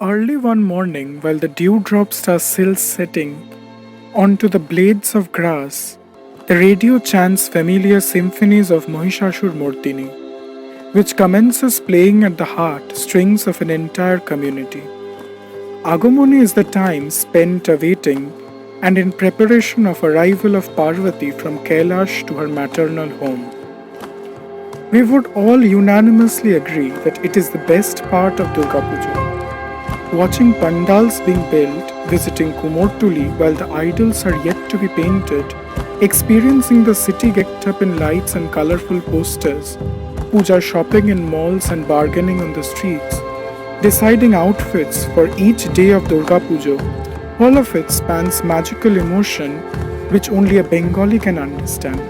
Early one morning, while the dewdrops are still setting onto the blades of grass, the radio chants familiar symphonies of Mahishasur Murtini, which commences playing at the heart strings of an entire community. Agumoni is the time spent awaiting and in preparation of arrival of Parvati from Kailash to her maternal home. We would all unanimously agree that it is the best part of Durga Puja. Watching pandals being built, visiting Kumortuli while the idols are yet to be painted, experiencing the city get up in lights and colorful posters, puja shopping in malls and bargaining on the streets, deciding outfits for each day of Durga Puja, all of it spans magical emotion which only a Bengali can understand.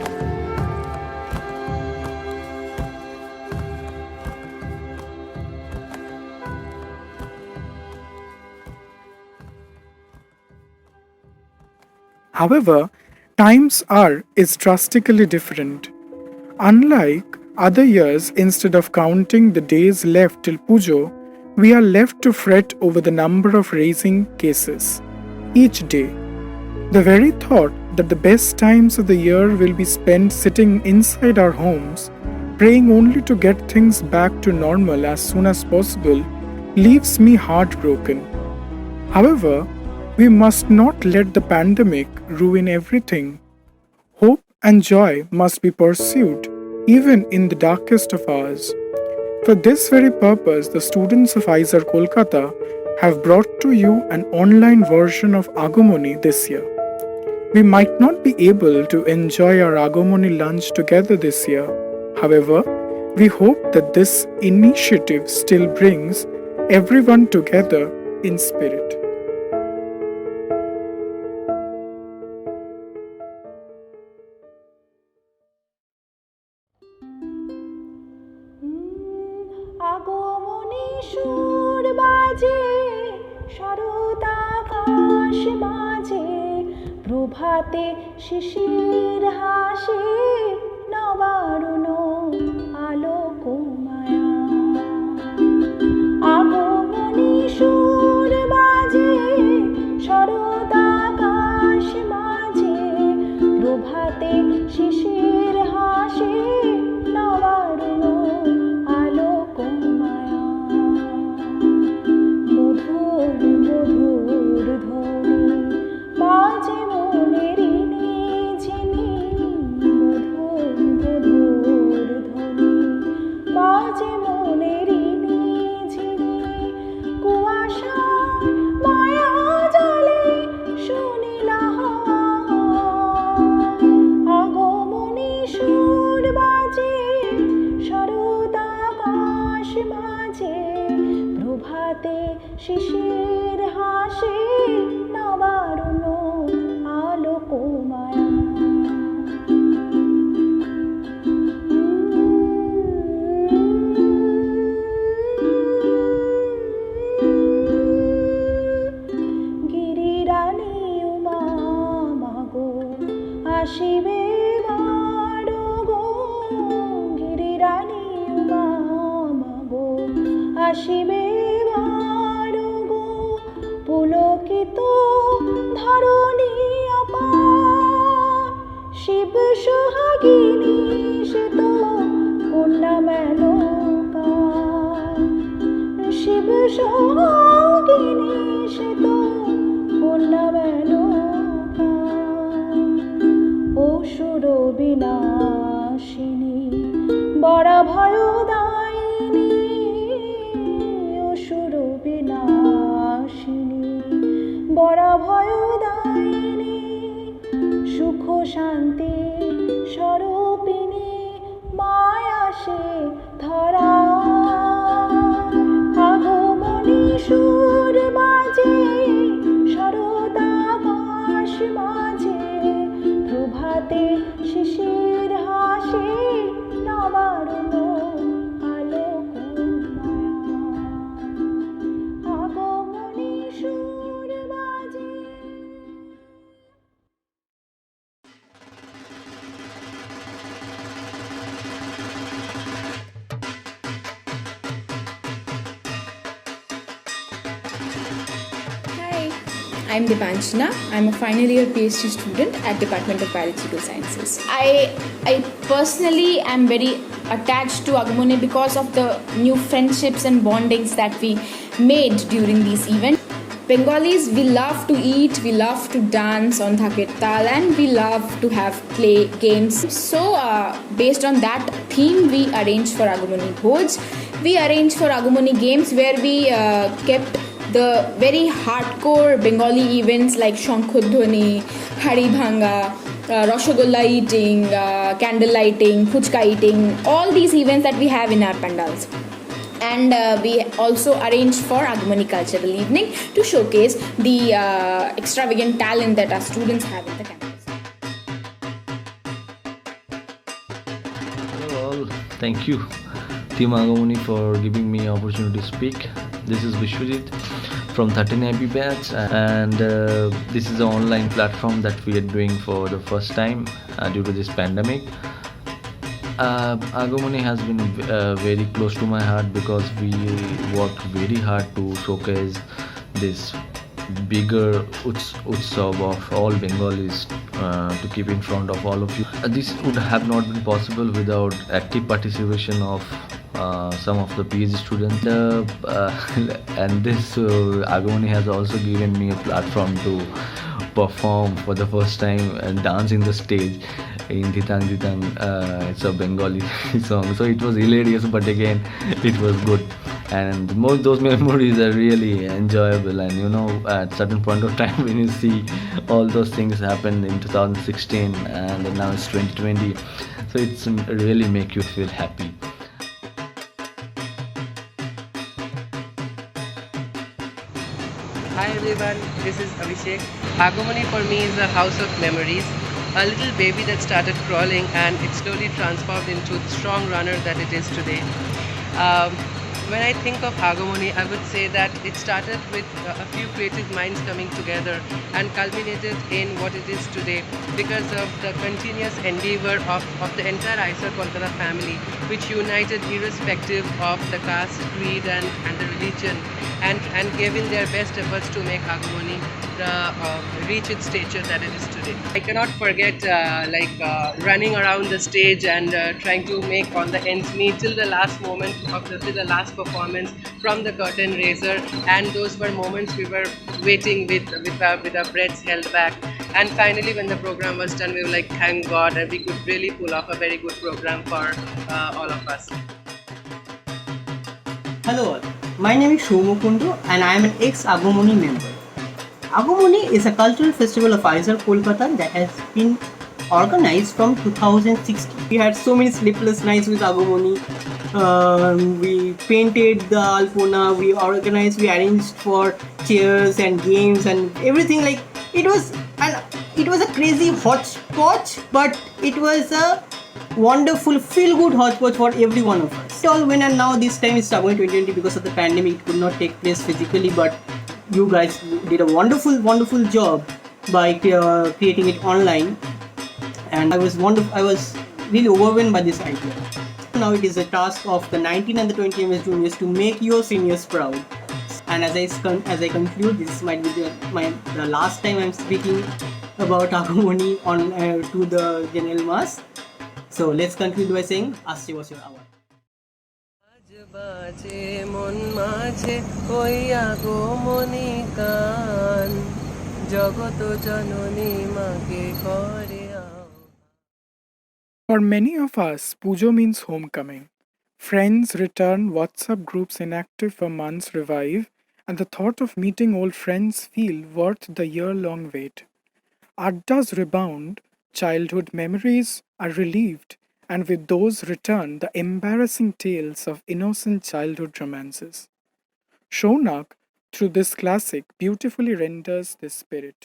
However, times are is drastically different. Unlike other years, instead of counting the days left till Pujo, we are left to fret over the number of raising cases each day. The very thought that the best times of the year will be spent sitting inside our homes, praying only to get things back to normal as soon as possible, leaves me heartbroken. However, we must not let the pandemic ruin everything. Hope and joy must be pursued even in the darkest of hours. For this very purpose, the students of ISAR Kolkata have brought to you an online version of Agumoni this year. We might not be able to enjoy our Agumoni lunch together this year. However, we hope that this initiative still brings everyone together in spirit. আগমনী সুর বাজে শরৎ আকাশ মাঝে প্রভাতে শিশির হাসে নবারুণ আলোক মায়া আগমনী সুর বাজে শরৎ আকাশ মাঝে প্রভাতে শিশির হাসে নবারুণ আলোক মায়া মধুর মধুর ধ্বনি বাজে মনেরই নিঝিনি মধুর মধুর ধ্বনি বাজে মনেরই নিঝিনি কুয়াশার মায়া জলে শুনিলা আগমনী সুর বাজে শরৎ আকাশ মাঝে প্রভাতে শিশির হাসে নবারুণ আলোক মায়া গিরিরানী উমা মাগো আসিবে বারো গো গিরিরানী উমা মাগো আসিবে বারো গো পুলকিত ধরণী অপার শিব সোহাগিনী সে তো কন্যা মেনকা শিব সোহাগিনী সে তো কন্যা মেনকা অসুর বিনাশিনী বড় ভয়দায়িনী অসুর বিনাশিনী বড় ভয়দায়িনী সুখ শান্তি স্বরূপিণী মায়া সে ধরা আগমনী সুর বাজে শরৎ আকাশ মাঝে প্রভাতে শিশির হাসে নবারুণ আলোক মায়া আগমনী সুর বাজে I'm Dipanjana. I'm a final year PhD student at Department of Biological Sciences. I personally am very attached to Agumoni because of the new friendships and bondings that we made during these events. Bengalis, we love to eat, we love to dance on Thaker Tal, and we love to have play games. So, based on that theme, we arranged for Agumoni Bhoj. We arranged for Agumoni games where we kept the very hardcore Bengali events like Shankhodhwani, Hari Bhanga, Rashogolla eating, candle lighting, Puchka eating, all these events that we have in our pandals. And we also arranged for Agumoni Cultural Evening to showcase the extravagant talent that our students have in the campus. Hello all, thank you Team Agumoni for giving me opportunity to speak. This is Vishwajit from 13IP batch, and this is an online platform that we are doing for the first time due to this pandemic. Agumoni has been very close to my heart because we worked very hard to showcase this bigger utsav of all Bengalis to keep in front of all of you. This would have not been possible without active participation of some of the PhD students, and this Agumoni has also given me a platform to perform for the first time and dance in the stage in Dhitang Dhitang. It's a Bengali song, so it was hilarious, but again it was good, and those memories are really enjoyable. And you know, at certain point of time when you see all those things happen in 2016 and now it's 2020, so it's really make you feel happy. Hi everyone, this is Abhishek. Agumoni for me is a house of memories. A little baby that started crawling and it slowly transformed into the strong runner that it is today. When I think of Agumoni, I would say that it started with a few creative minds coming together and culminated in what it is today because of the continuous endeavor of the entire IISER Kolkata family, which united irrespective of the caste, creed and the religion, and gave in their best efforts to make Agumoni reach its stature that it is today. I cannot forget running around the stage and trying to make on the ends meet till the last moment till the last performance from the curtain raiser, and those were moments we were waiting with our breaths held back, and finally when the program was done we were like, thank God, and we could really pull off a very good program for all of us. Hello all, my name is Shomo Kundu and I am an ex-Agumoni member. Agumoni is a cultural festival of IISER Kolkata that has been organized from 2016. We had so many sleepless nights with Agumoni. We painted the Alpona, we arranged for chairs and games and everything. Like it was a crazy hodgepodge, but it was a wonderful feel-good hodgepodge for every one of us. It all went, and now this time it's Agumoni 2020 because of the pandemic. It could not take place physically, but you guys did a wonderful job by creating it online, and I was really overwhelmed by this idea. Now it is the task of the 19 and the 20 MS juniors to make your seniors proud. And as I conclude, this might be the last time I'm speaking about Agumoni to the general mass. So let's conclude by saying, Asche was your hour. বাজে মন মাঝে ওই আগমনী গান জগত জননী মাকে করে। For many of us, Pujo means homecoming. Friends return, WhatsApp groups inactive for months revive, and the thought of meeting old friends feel worth the year-long wait. Addas rebound, childhood memories are relieved, and with those return the embarrassing tales of innocent childhood romances. Shaunak, through this classic, beautifully renders this spirit.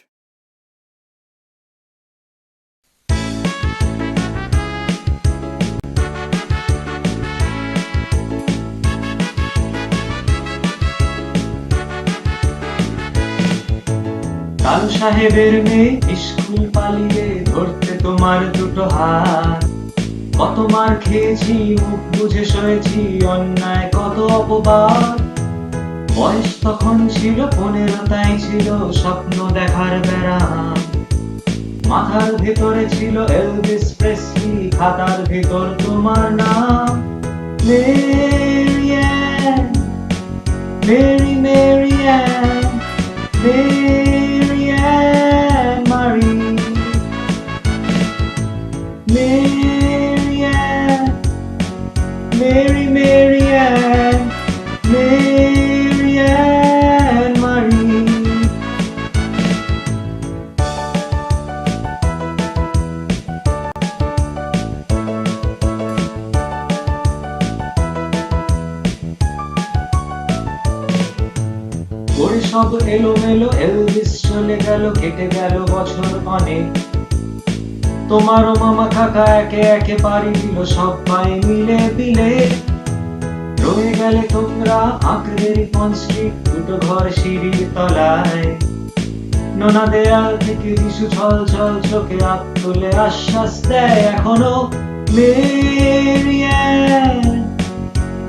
কাল সাহেবের মেয়ে school পালিয়ে ধরতে তোমার দুটো হাত, কত মার খেয়েছি মুখ বুঝে সয়েছি অন্যায় কত অপবাদ, বয়স তখন ছিল 15, তাই ছিল স্বপ্ন দেখার বেড়া। মাথার ভেতরে ছিল এলভিস প্রেসলি, খাতার ভেতর তোমার নাম। মেরিয়ান, মেরি মেরিয়ান, মেরিয়ান মারি। মেরিয়ান, মেরি মেরিয়ান, মেরিয়ান মারি। ওরে সব এলোমেলো, এলভিস চলে গেল, কেটে গেল বছর অনেক। তোমারও মামা কাকা একে একে পাড়ি দিল, সবাই মিলে বিলে। রয়ে গেলে তোমরা আঁকড়ে রিপন স্ট্রিট, দুটো ঘর সিঁড়ির তলায়। নোনা দেয়াল থেকে যিশু ছল ছল চোখে হাত তুলে আশ্বাস দেয় এখনো। মেরিয়ান,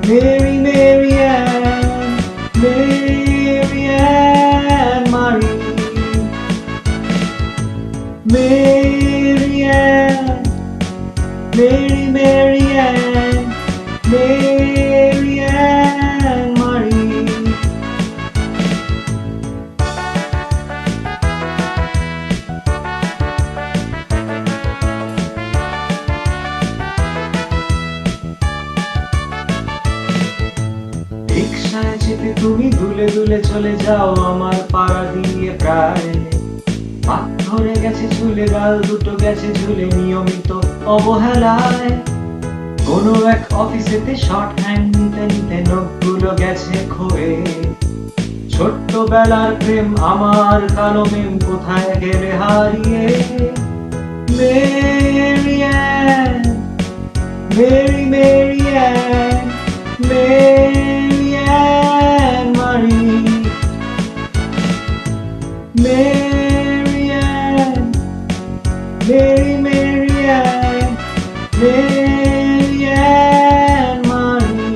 মেরি মেরিয়ান, মেরিয়ান মারি। মেরিয়ান, মেরি মেরিয়ান, মেরিয়ান মারি। রিকশায় চেপে তুমি দুলে দুলে চলে যাও আমার পাড়া দিয়ে প্রায়। হাত ধরে গেছে ঝুলে, গাল দুটো গেছে ঝুলে নিয়মিত অবহেলায়। কোনো এক অফিসেতে শর্ট হ্যান্ড নিতে নিতে নখগুলো গেছে ক্ষয়ে। ছোট্টবেলার প্রেম আমার কালো মেম কোথায় গেলে হারিয়ে। মেরিয়ান, মেরি মেরিয়ান, মেরিয়ান মারি। মেরিয়ান, মেরি মেরিয়ান, মেরিয়ান মারি।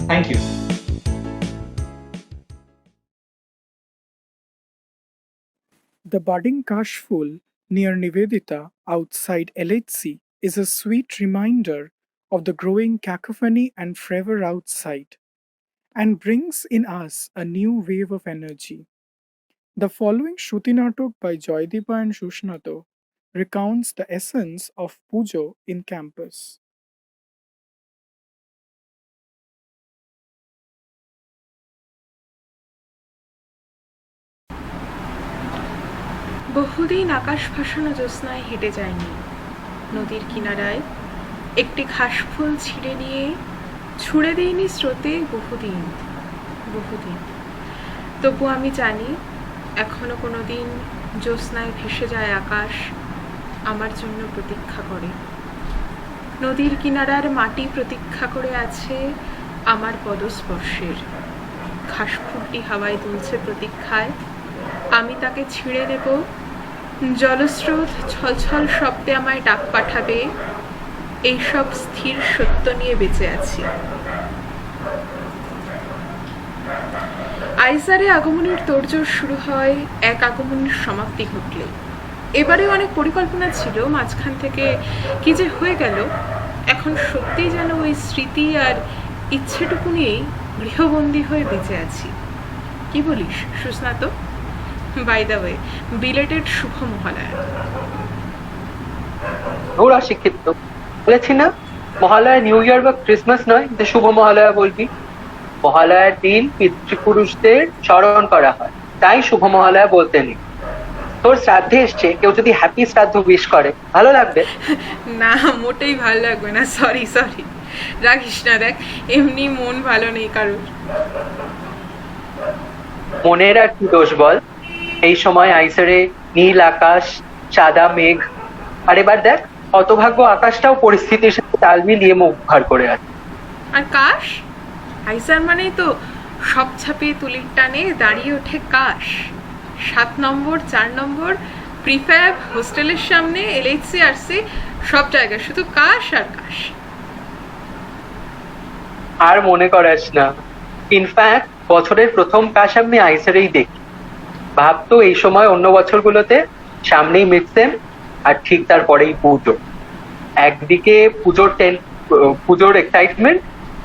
Thank you. The budding Kashful near Nivedita outside LHC is a sweet reminder of the growing cacophony and fervor outside, and brings in us a new wave of energy. The following Shruti Natok by Joydeepa and Shushnato recounts the essence of Pujo in campus. বহুদিন আকাশ ভাসানো জ্যোৎস্নায় হেঁটে যায়নি, নদীর কিনারায় একটি ঘাসফুল ছিঁড়ে নিয়ে ছুঁড়ে দেয়নি স্রোতে বহুদিন বহুদিন। তবু আমি জানি এখনো কোনো দিন জ্যোৎস্নায় ভেসে যায় আকাশ আমার জন্য প্রতীক্ষা করে। নদীর কিনারার মাটি প্রতীক্ষা করে আছে আমার পদস্পর্শের। ঘাসফুলটি হাওয়ায় দুলছে প্রতীক্ষায়, আমি তাকে ছিঁড়ে নেব। জলস্রোত ছলছল শব্দে আমায় ডাক পাঠাবে, এইসব স্থির সত্য নিয়ে বেঁচে আছি। আইসারে আগমনের তোড়জোড় শুরু হয় এক আগমনের সমাপ্তি ঘটলে। এবারেও অনেক পরিকল্পনা ছিল, মাঝখান থেকে কি যে হয়ে গেল। এখন সত্যিই যেন ওই স্মৃতি আর ইচ্ছেটুকু নিয়েই গৃহবন্দী হয়ে বেঁচে আছি। কি বলিস সুস্নাত? বাই দ্য ওয়ে, বিলেটেড শুভ মহালয়া। ওরা শিক্ষিত বলেছি না, মহালয়া নিউ ইয়ার বা ক্রিসমাস নয় যে শুভ মহালয়া বলবি। মহালয়ার দিন পিতৃপুরুষদের স্মরণ করা হয়, তাই শুভ মহালয়া বলতে নেই। তোর শ্রাদ্ধে এসছে, কেউ যদি হ্যাপি শ্রাদ্ধ উইশ করে ভালো লাগবে? না, মোটেই ভালো লাগবে না। সরি রাখিস না। দেখ, এমনি মন ভালো নেই কারোর। মনের আর কি দোষ বল? এই সময় আইসারে নীল আকাশ, সাদা মেঘ, আর এবার দেখ হতভাগ্য আকাশটাও পরিস্থিতির সাথে তাল মিলিয়ে মুখ ভার করে আছে। আর কাশ, আইসার মানেই তো সব ছাপিয়ে তুলির টানে দাঁড়িয়ে ওঠে কাশ। 7 নম্বর, 4 নম্বর, প্রিফ্যাব, হোস্টেলের সামনে, LHC, সব জায়গায় শুধু কাশ আর কাশ। আর মনে করাস না, ইনফ্যাক্ট বছরের প্রথম কাশ আমি আইসারেই দেখি। ভাবতো এই সময় অন্য বছরগুলোতে সামনেই মিড সেম, আর ঠিক তারপরেই পুজো। একদিকে পুজোর এক্সাইটমেন্ট,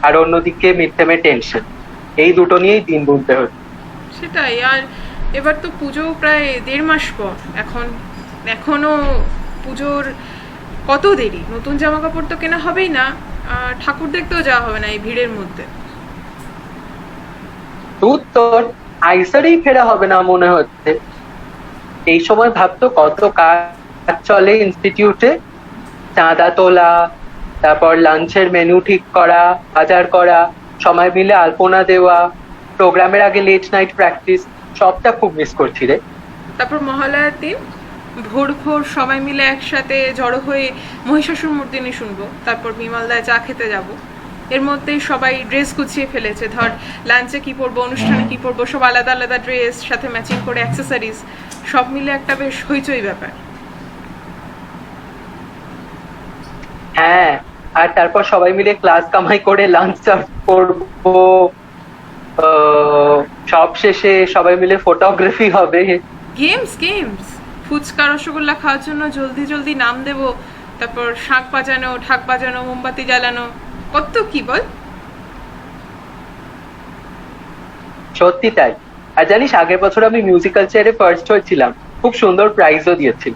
আর অন্যদিকে মিড সেমের টেনশন। এই দুটো নিয়েই দিন গুনতে হচ্ছে। সেটাই। আর এবার তো পুজো প্রায় 1.5 মাস পর। এখনো পুজোর কত দেরি। নতুন জামা কাপড় তো কেনা হবেই না, আর ঠাকুর দেখতেও যাওয়া হবে না এই ভিড়ের মধ্যে। তোর আইসারেই ফেরা হবে না মনে হচ্ছে। এই সময় ভাবতো কত কাজ চলে ইনস্টিটিউটে, চাঁদা তোলা, তারপর লাঞ্চের মেনু ঠিক করা, বাজার করা, সময় মিলে আলপনা দেওয়া, প্রোগ্রামের আগে লেট নাইট প্র্যাকটিস, সবটা খুব মিস করছি রে। তারপর মহালয়ার দিন ভোর ভোর সবাই মিলে একসাথে জড়ো হয়ে মহিষাসুর মূর্তিনি শুনবো, তারপর বিমলদায় চা খেতে যাব। এর মধ্যেই সবাই ড্রেস গুছিয়ে ফেলেছে। ধর লাঞ্চে কি পরবো, অনুষ্ঠানে কি পরবো, সব আলাদা আলাদা ড্রেস, সাথে ম্যাচিং করে অ্যাক্সেসরিজ, সব মিলে একটা বেশ হইচই ব্যাপার। হ্যাঁ, আর তারপর সবাই মিলে ক্লাস কামাই করে লাঞ্চ সার্ভ করবো। সব শেষে সবাই মিলে ফটোগ্রাফি হবে। গেমস, ফুচকা রসগোল্লা খাওয়ার জন্য জলদি জলদি নাম দেবো, তারপর শাঁখ বাজানো, ঢাক বাজানো, মোমবাতি জ্বালানো, কত কি বল। সত্যি তাই। আর জানিস, আগের বছর আমি মিউজিক্যাল চেয়ারে ফার্স্ট হয়েছিলাম, খুব সুন্দর প্রাইজও দিয়েছিল।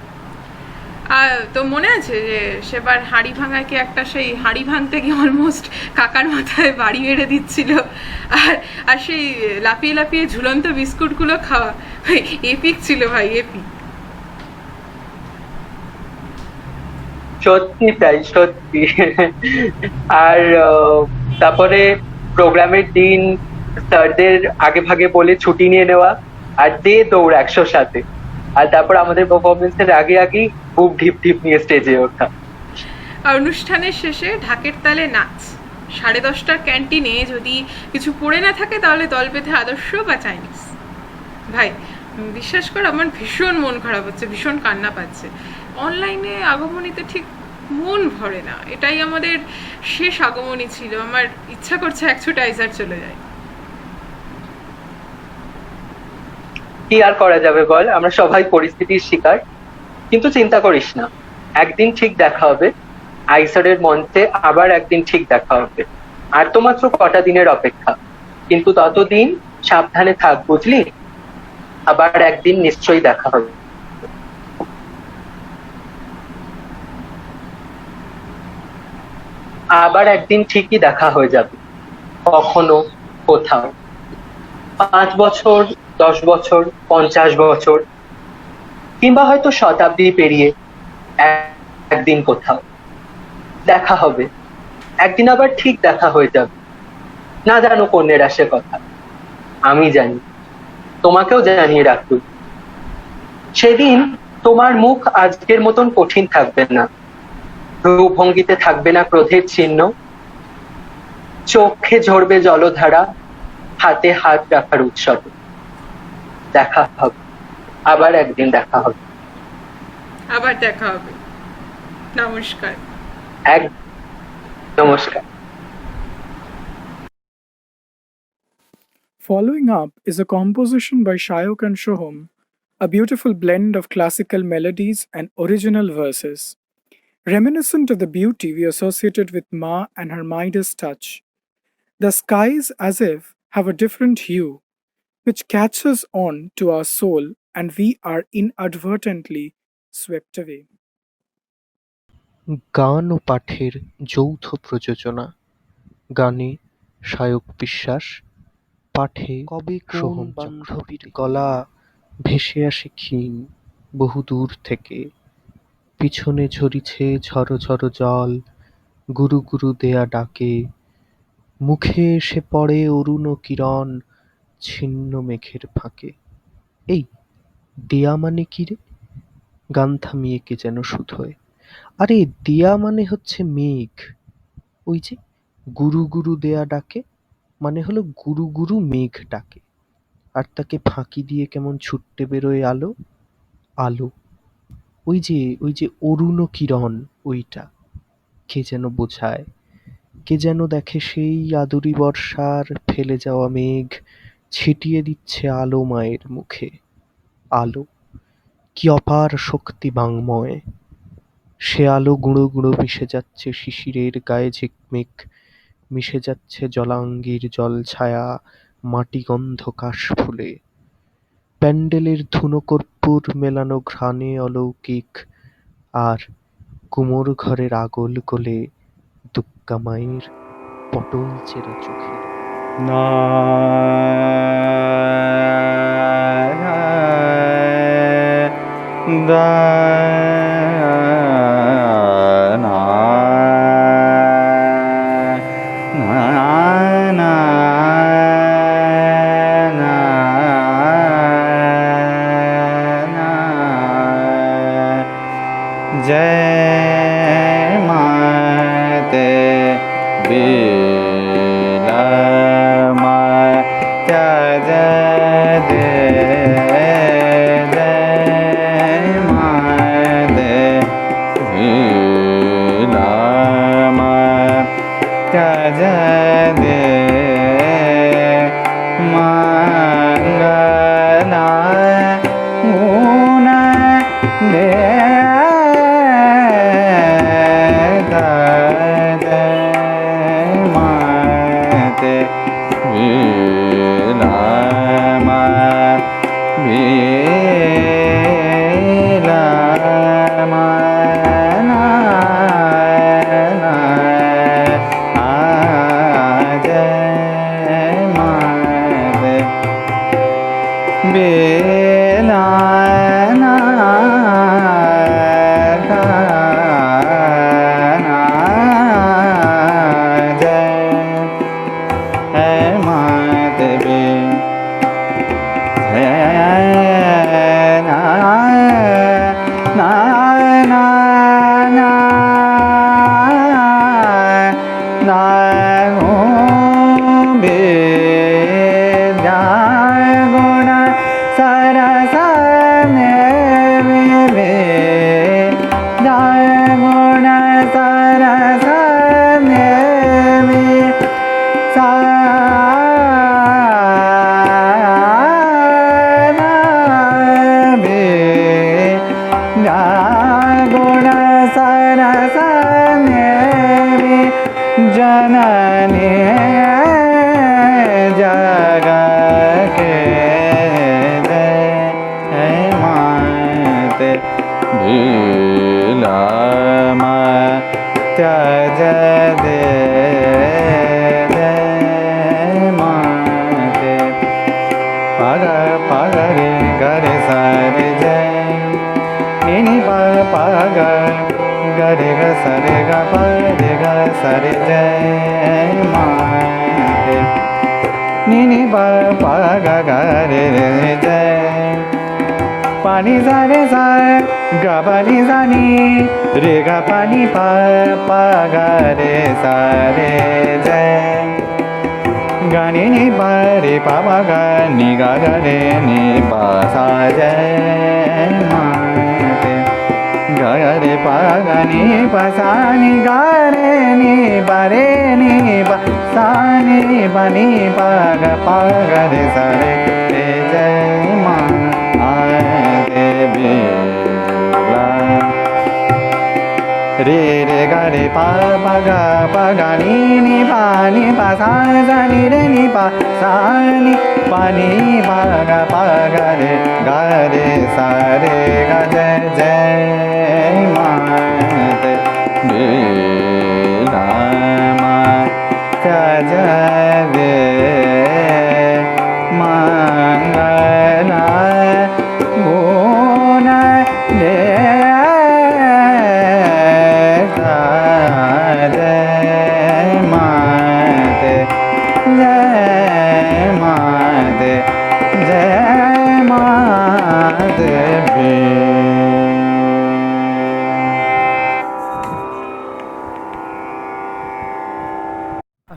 আর তো মনে আছে যে সেবার হাঁড়ি ভাঙায় কি একটা সেই হাঁড়ি ভাঙতে গিয়ে অলমোস্ট কাকার মাথায় বাড়ি মেরে দিচ্ছিল, আর আর সেই লাফিয়ে লাফিয়ে ঝুলন্ত বিস্কুটগুলো খাওয়া, এপিক ছিল ভাই, এপিক। সত্যি তাই, সত্যি। আর তারপরে প্রোগ্রামের দিন স্যারদের আগে ভাগে বলে ছুটি নিয়ে নেওয়া, আর দৌড় 100 সাথে। আর তারপর আমাদের পারফরমেন্সের আগে আগেই খুব ঢিপ ঢিপ নিয়ে স্টেজে ওঠা। আর অনুষ্ঠানের শেষে ঢাকের তালে নাচ। 10:30টার ক্যান্টিনে যদি কিছু পড়ে না থাকে তাহলে দল বেঁধে আদর্শ বা চাইনিজ। ভাই বিশ্বাস কর, আমার ভীষণ মন খারাপ হচ্ছে, ভীষণ কান্না পাচ্ছে। অনলাইনে আগমনীতে ঠিক মন ভরে না। এটাই আমাদের শেষ আগমনী ছিল। আমার ইচ্ছা করছে এক ছুটে আইসার চলে যায়। কি আর করা যাবে বল, আমরা সবাই পরিস্থিতির শিকার। কিন্তু চিন্তা করিস না, একদিন ঠিক দেখা হবে আইসারের মঞ্চে, আবার একদিন ঠিক দেখা হবে। আর তো মাত্র কটা দিনের অপেক্ষা, কিন্তু ততদিন সাবধানে থাক, বুঝলি? আবার একদিন নিশ্চয়ই দেখা হবে। আবার একদিন ঠিকই দেখা হয়ে যাবে, কখনো, কোথাও। 5 বছর, 10 বছর, 50 বছর, কিংবা হয়তো শতাব্দী পেরিয়ে একদিন কোথাও দেখা হবে। একদিন আবার ঠিক দেখা হয়ে যাবে। না জানো কোনের আসে কথা, আমি জানি, তোমাকেও জানিয়ে রাখবো। সেদিন তোমার মুখ আজকের মতন কঠিন থাকবে না, রূপভঙ্গিতে থাকবে না ক্রোধের চিহ্ন, চোখে ঝরবে জলধারা, হাতে হাত রাখার উৎসবে। দেখা হবে, আবার একদিন দেখা হবে। আবার দেখা হবে। নমস্কার। নমস্কার। Following up is a composition by Shayok and Shoham, a beautiful blend of classical melodies and original verses, reminiscent of the beauty we associated with Ma and her Midas touch. The skies, as if, have a different hue, which catches on to our soul, and we are inadvertently swept away. গান ও পাঠের যৌথ প্রযোজনা। গানে শায়ক বিশ্বাস, পাঠে কবে সোহম বান্ধবীর গলা ভেসে আসে ক্ষীণ বহুদূর থেকে, পিছনে ঝরিছে ঝড়ো ঝড়ো জল, গুরু গুরু দেয়া ডাকে, মুখে এসে পড়ে অরুণ কিরণ ছিন্ন মেঘের ফাঁকে। এই দেয়া মানে কি রে? গান থামিয়ে কে যেন শুধোয়। আরে দেয়া মানে হচ্ছে মেঘ, ওই যে গুরু গুরু দেয়া ডাকে, মানে হলো গুরু গুরু মেঘ ডাকে, আর তাকে ফাঁকি দিয়ে কেমন ছুট্টে বেরোয় আলো। আলো, ওই যে অরুণ কিরণ, ওইটা কে যেন বোঝায়, কে যেন দেখে সেই আদুরি বর্ষার ফেলে যাওয়া মেঘ ছিটিয়ে দিচ্ছে আলো মায়ের মুখে। আলো, কি অপার শক্তি বাংময়! সে আলো গুঁড়ো গুঁড়ো মিশে যাচ্ছে শিশিরের গায়ে ঝিকমিক, মিশে যাচ্ছে জলাঙ্গির জলছায়া, মাটিগন্ধ কাশফুলে, প্যান্ডেলের ধুনো কর্পূর মেলানো ঘ্রাণে অলৌকিক, আর কুমোর ঘরের আগল গোলে দুগ্গা মায়ের পটল চেরা চোখের जय माते बीला माता जय माते बीला माता जय मंगला मुना दे जननी जग के जय माते भीला माता जय माते पग पग रे गरे सारे जय निनी पग गरे ग सरे ग परे ग सरे जय माते निनी प ग ग रे रे जय पानी सा रे सा ग पानी सा नी रे ग पानी प ग रे सा रे जय गानी नी प रे प ग नी ग ग रे नी प सा जय माते ग रे प ग नी प सा नी ग रे नी प रे नी प सा नी प नी प ग रे सा रे जय माँ देवी रे रे ग रे प ग नी नी प सा सा नी रे नी प सा नी प नी प ग रे सा रे ग जय जय माते बीला माता जय मंगला गुण दे जय माते जय माते जय माते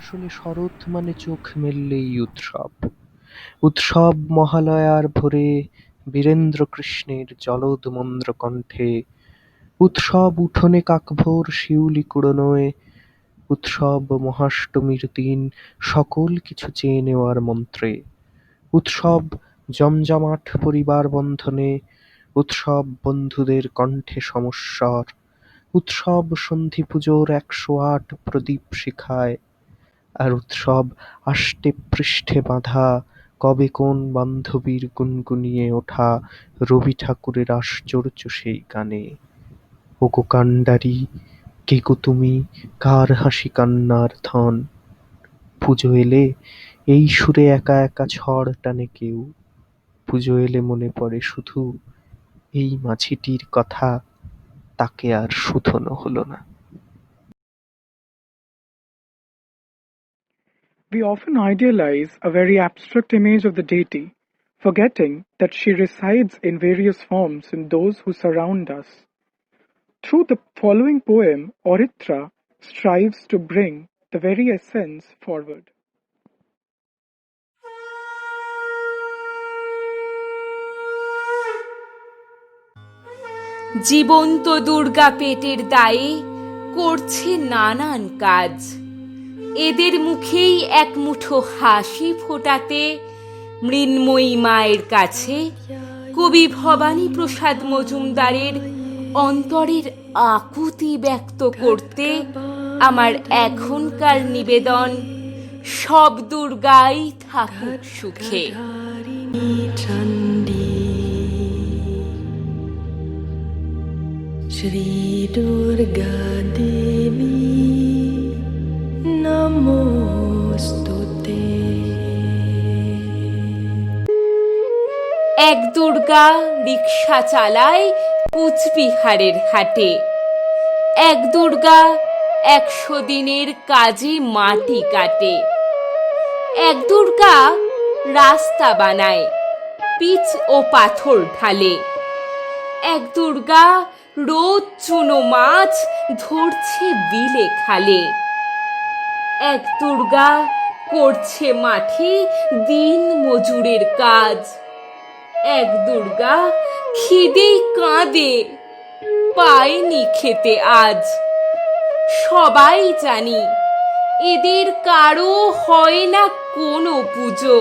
আসলে শরৎ মানে চোখ মেললেই উৎসব। উৎসব মহালয়ার ভোরে বীরেন্দ্র কৃষ্ণের জলদমন্দ্র কণ্ঠে, উৎসব উঠোনে কাকভোর শিউলি কুড়োনোয়, উৎসব মহাষ্টমীর দিন সকল কিছু চেয়ে নেওয়ার মন্ত্রে, উৎসব জমজমাট পরিবার বন্ধনে, উৎসব বন্ধুদের কণ্ঠে সমস্বর, উৎসব সন্ধি পুজোর ১০৮ প্রদীপ শিখায়, আর উৎসব আষ্টে পৃষ্ঠে বাঁধা কবে কোন বান্ধবীর গুনগুনিয়ে ওঠা রবি ঠাকুরের আশ্চর্য সেই গানে। ওগো কান্ডারি, কে গো তুমি, কার হাসি কান্নার ধন? পুজো এলে এই সুরে একা একা ঝড় টানে কেউ। পুজো এলে মনে পড়ে শুধু এই মাঝিটির কথা, তাকে আর শুধোনো হলো না। We often idealize a very abstract image of the deity, forgetting that she resides in various forms in those who surround us. Through the following poem, Oritra strives to bring the very essence forward. জীবন্ত দুর্গা পেটের দায়ে করছে নানান কাজ। এদের মুখেই এক মুঠো হাসি ফোটাতে মৃন্ময়ী মায়ের কাছে কবি ভবানী প্রসাদ মজুমদারের অন্তরের আকুতি ব্যক্ত করতে আমার এখনকার নিবেদন, সব দুর্গাই থাকুক সুখে। শ্রী দুর্গা দেবী নমস্তুতে। এক দুর্গা রিকশা চালায় কুচবিহারের হাটে, এক দুর্গা ১০০ দিনের কাজে মাটি কাটে, এক দুর্গা রাস্তা বানায়, পিচ ও পাথর ঢালে, এক দুর্গা রোজ চুনো মাছ ধরছে বিলে খালে, এক দুর্গা করছে মাঠে দিন মজুরের কাজ, এক দুর্গা খিদে কাঁদে পায়নি খেতে আজ। সবাই জানি এদের কারো হয় না কোনো পুজো,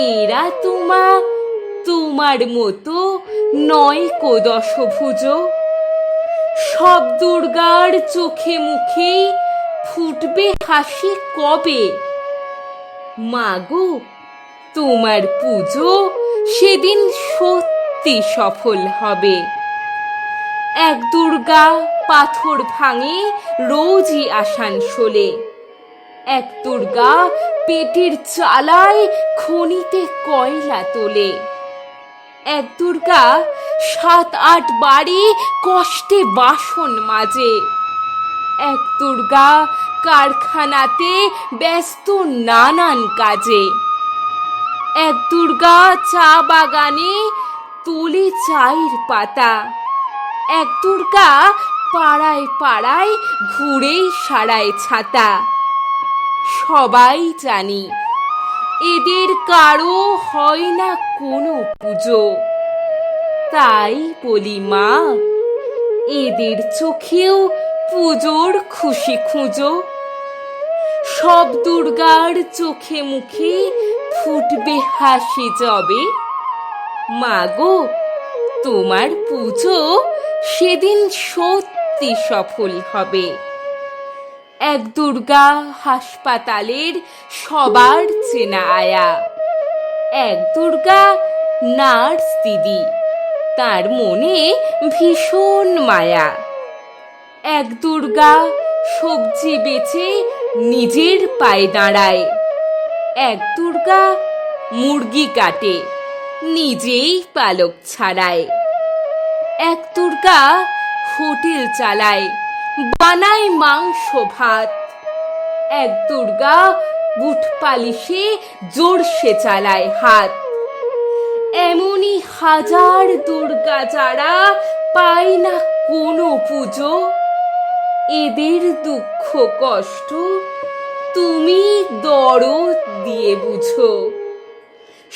এরা তোমার মতো নয় কো দশভুজ। সব দুর্গার চোখে মুখে ফুটবে হাসি কবে, মাগো তোমার পুজো সেদিন সত্যি সফল হবে। এক দুর্গা পাথর ভাঙে রোজই আসানসোলে, এক দুর্গা পেটের চালায় খনিতে কয়লা তোলে, এক দুর্গা ৭-৮ বাড়ি কষ্টে বাসন মাজে, এক দুর্গা কারখানাতে ব্যস্ত নানান কাজে, এক দুর্গা চা বাগানে তোলে চায়ের পাতা, এক দুর্গা পাড়ায় পাড়ায় ঘুরে সারায় ছাতা। সবাই জানি এদের কারো হয় না কোনো পুজো, তাই বলি মা এদের চোখেও পুজোর খুশি খুঁজো। সব দুর্গার চোখে মুখে ফুটবে হাসি যবে, মাগো তোমার পুজো সেদিন সত্যি সফল হবে। এক দুর্গা হাসপাতালের সবার চেনা আয়া, এক দুর্গা নার্স দিদি, তার মনে ভীষণ মায়া, এক দুর্গা সবজি বেচে নিজের পায়ে দাঁড়ায়, এক দুর্গা মুরগি কাটে নিজেই পালক ছাড়ায়, এক দুর্গা হোটেল চালায় বানায় মাংস ভাত, এক দুর্গা বুট পালিশে জোরসে চালায় হাত। এমনই হাজার দুর্গা যারা পায় না কোনো পুজো, এদের দুঃখ কষ্ট তুমি দরদ দিয়ে বুঝো।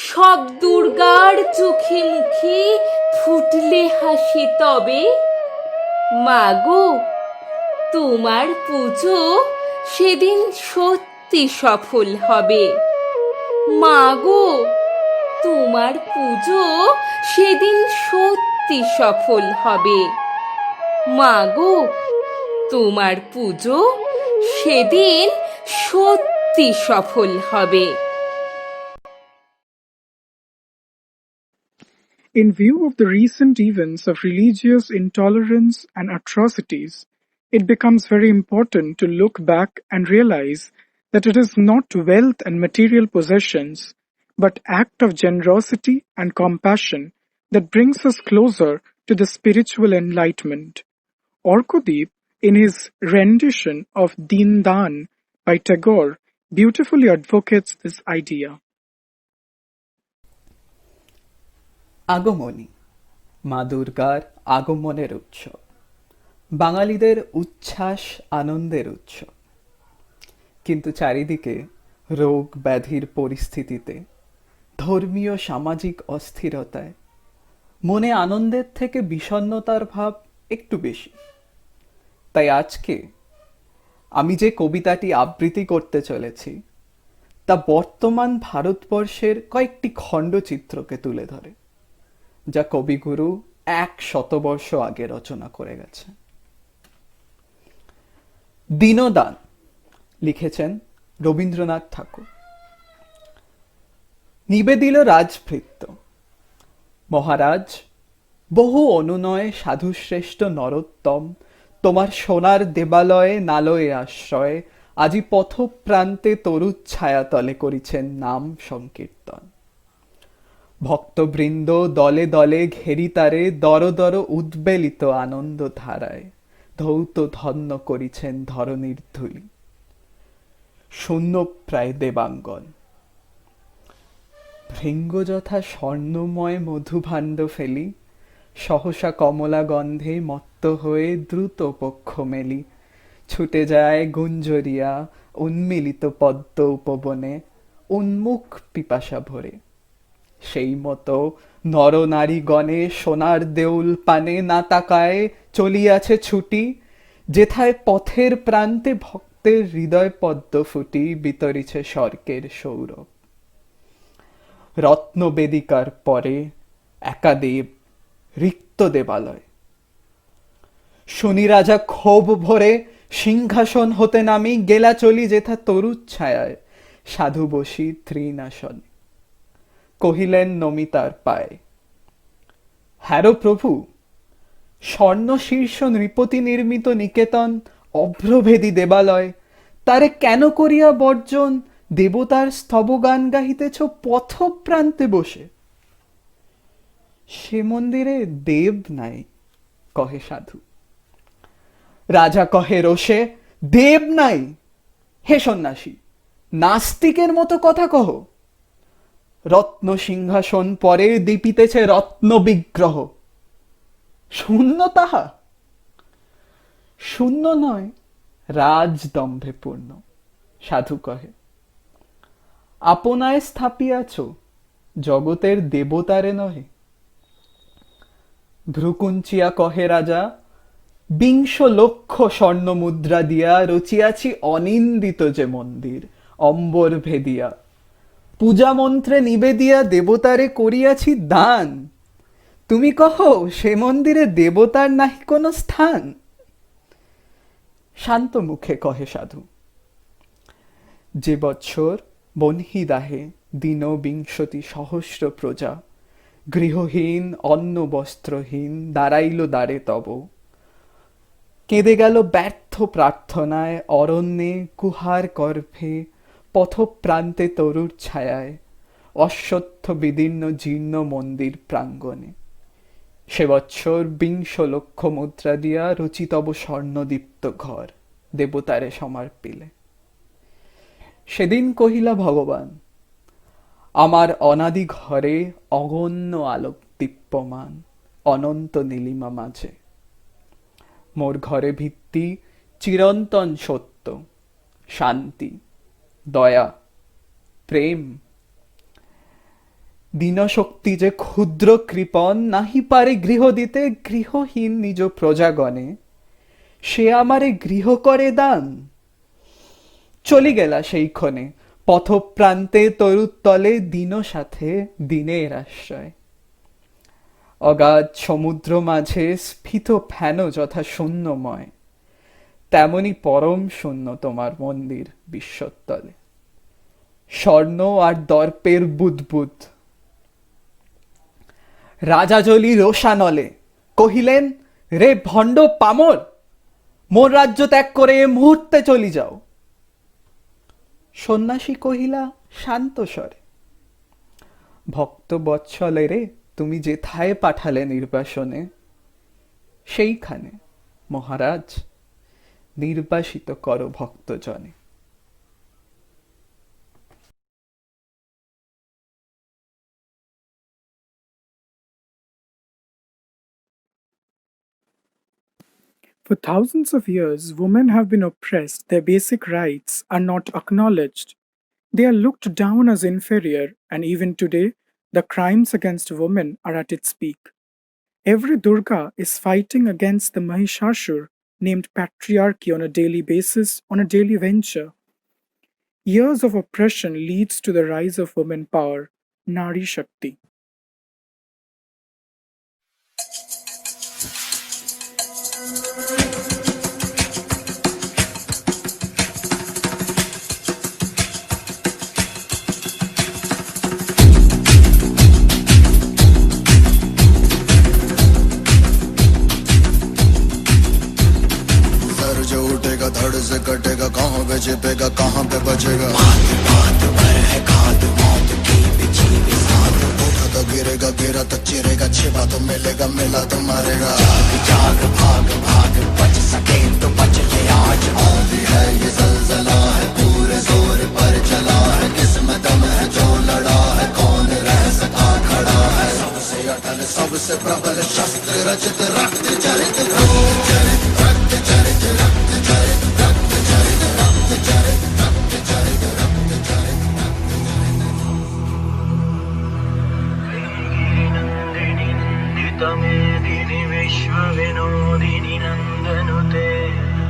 সব দুর্গার চোখে মুখে ফুটলে হাসি তবে, মাগো তোমার পুজো সেদিন সত্যি সফল হবে। মাগো তোমার পুজো সেদিন সত্যি সফল হবে। মাগো তোমার পুজো সেদিন সত্যি সফল হবে। In view of the recent events of religious intolerance and atrocities, it becomes very important to look back and realize that it is not wealth and material possessions, but act of generosity and compassion that brings us closer to the spiritual enlightenment. Orkodeep, in his rendition of Deen Dan by Tagore, beautifully advocates this idea. আগমনী, মা দুর্গার আগমনের উৎসব, বাঙালিদের উচ্ছ্বাস আনন্দের উৎসব। কিন্তু চারিদিকে রোগ ব্যাধির পরিস্থিতিতে, ধর্মীয় সামাজিক অস্থিরতায় মনে আনন্দের থেকে বিষণ্ণতার ভাব একটু বেশি। তাই আজকে আমি যে কবিতাটি আবৃত্তি করতে চলেছি তা বর্তমান ভারতবর্ষের কয়েকটি খণ্ডচিত্রকে তুলে ধরে, যা কবিগুরু 100 বর্ষ আগে রচনা করে গেছে। দীনদান লিখেছেন রবীন্দ্রনাথ ঠাকুর। নিবেদিল রাজভৃত্য, মহারাজ বহু অনুনয়ে সাধুশ্রেষ্ঠ নরোত্তম, তোমার সোনার দেবালয়ে নালয়ে আশ্রয়ে আজি পথপ্রান্তে তরু ছায়াতলে করিছেন নাম সংকীর্তন। ভক্তবৃন্দ দলে দলে ঘেরি তারে দর দর উদ্বেলিত আনন্দ ধারায় ধৌত ধন্য করিছেন ধরণীর ধূলি। শূন্য প্রায় দেবাঙ্গন, ভৃঙ্গ যথা স্বর্ণময় মধুভাণ্ড ফেলি, সহসা কমলা গন্ধে মত্ত হয়ে দ্রুত পক্ষ মেলি, ছুটে যায় গুঞ্জরিয়া উন্মিলিত পদ্ম উপবনে উন্মুখ পিপাসা ভরে। সেই মতো নরনারীগণে সোনার দেউল পানে না তাকায় চলিয়াছে ছুটি, যেথায় পথের প্রান্তে ভক্তের হৃদয় পদ্ম ফুটি বিতরিছে স্বর্গের সৌরভ। রত্নবেদিকার পরে একাদেব রিক্ত দেবালয়, শনি রাজা ক্ষোভ ভরে সিংহাসন হতে নামি গেলা চলি যেথা তরুচ্ছায়ায় ছায়ায় সাধু বসি তৃণাসন। কহিলেন নমিতার পায়ে, হ্যারো প্রভু, স্বর্ণ শীর্ষ নৃপতি নির্মিত নিকেতন অভ্রভেদী দেবালয়, তারে কেন করিয়া বর্জন দেবতার স্তবগান গাহিতেছ পথপ্রান্তে বসে? সে মন্দিরে দেব নাই, কহে সাধু। রাজা কহে রোষে, দেব নাই? হে সন্ন্যাসী, নাস্তিকের মতো কথা কহ। রত্ন সিংহাসন পরে দীপিতেছে রত্ন বিগ্রহ, শূন্য তাহা? শূন্য নয়, রাজদম্ভে পূর্ণ। সাধু কহে, আপনায় স্থাপিয়াছ জগতের দেবতারে নহে। ভ্রুকুঞ্চিয়া কহে রাজা, 20 লক্ষ স্বর্ণ মুদ্রা দিয়া রচিয়াছি অনিন্দিত যে মন্দির অম্বর ভেদিয়া, পূজা মন্ত্রে নিবেদিয়া দেবতারে করিয়াছি দান। তুমি কহো সে মন্দিরে দেবতার নাহি কোনো স্থান? শান্ত মুখে কহে সাধু, যে বৎসর বনহিদাহে দিন 20 সহস্র প্রজা গৃহহীন অন্ন বস্ত্রহীন দাঁড়াইল দ্বারে তব, কেঁদে গেল ব্যর্থ প্রার্থনায় অরণ্যে কুহার গর্ভে পথপ্রান্তে তরুর ছায়ায় অশ্বত্থ বিদীর্ণ জীর্ণ মন্দির প্রাঙ্গণে, সে বৎসর 20 লক্ষ মুদ্রা দিয়া রচিতব স্বর্ণদীপ্ত ঘর দেবতারে সমর্পিলে। সেদিন কহিলা ভগবান, আমার অনাদি ঘরে অগণ্য আলোক দীপ্যমান অনন্ত নীলিমা মাঝে। মোর ঘরে ভিত্তি চিরন্তন সত্য, শান্তি, দয়া, প্রেম। দীনশক্তি যে ক্ষুদ্র কৃপণ, নাহি পারে গৃহ দিতে গৃহহীন নিজ প্রজাগণে, সে আমারে গৃহ করে দান। চলি গেলা সেইক্ষণে পথপ্রান্তে তরুতলে, দীন সাথে দিনের আশ্রয়। অগাধ সমুদ্র মাঝে স্ফীত ফেন যথা শূন্যময়, তেমনি পরম শূন্য তোমার মন্দির বিশ্বতলে। স্বর্ণ আর দর্পের বুদবুদ। রাজাজলি রোষানলে কহিলেন, রে ভণ্ড পামর, মোর রাজ্য ত্যাগ করে এ মুহূর্তে চলি যাও। সন্ন্যাসী কহিলা শান্ত স্বরে, ভক্ত বৎসলে রে, তুমি যেথায় পাঠালে নির্বাসনে, সেইখানে মহারাজ নির্বাসিত করো ভক্তজনে। For thousands of years, women have been oppressed, their basic rights are not acknowledged. They are looked down as inferior, and even today, the crimes against women are at its peak. Every Durga is fighting against the Mahishasur named patriarchy on a daily basis, on a daily venture. Years of oppression leads to the rise of women power, Nari Shakti. धड़ से कटेगा, कहाँ पे छिपेगा, कहाँ पे बचेगा। उठा तो गिरेगा, गिरा तो चिरेगा, छिपा तो मिलेगा, मिला तो मारेगा। जाग भाग भाग, बच सके तो बच ले आज। आंधी है ये ज़लज़ला है, पूरे जोर पर चला है। किस्मत दम है जो लड़ा है, कौन रह सका खड़ा है। सबसे अटल सबसे प्रबल शस्त्र रचित, रक्त चरित रक्त चरित रक्त चरित रक्त चरित रक्त चरित रक्त चरित रक्त चरित रक्त चरित। गिरिनन्दिनी नन्दितमेदिनि विश्वविनोदिनि नन्दनुते,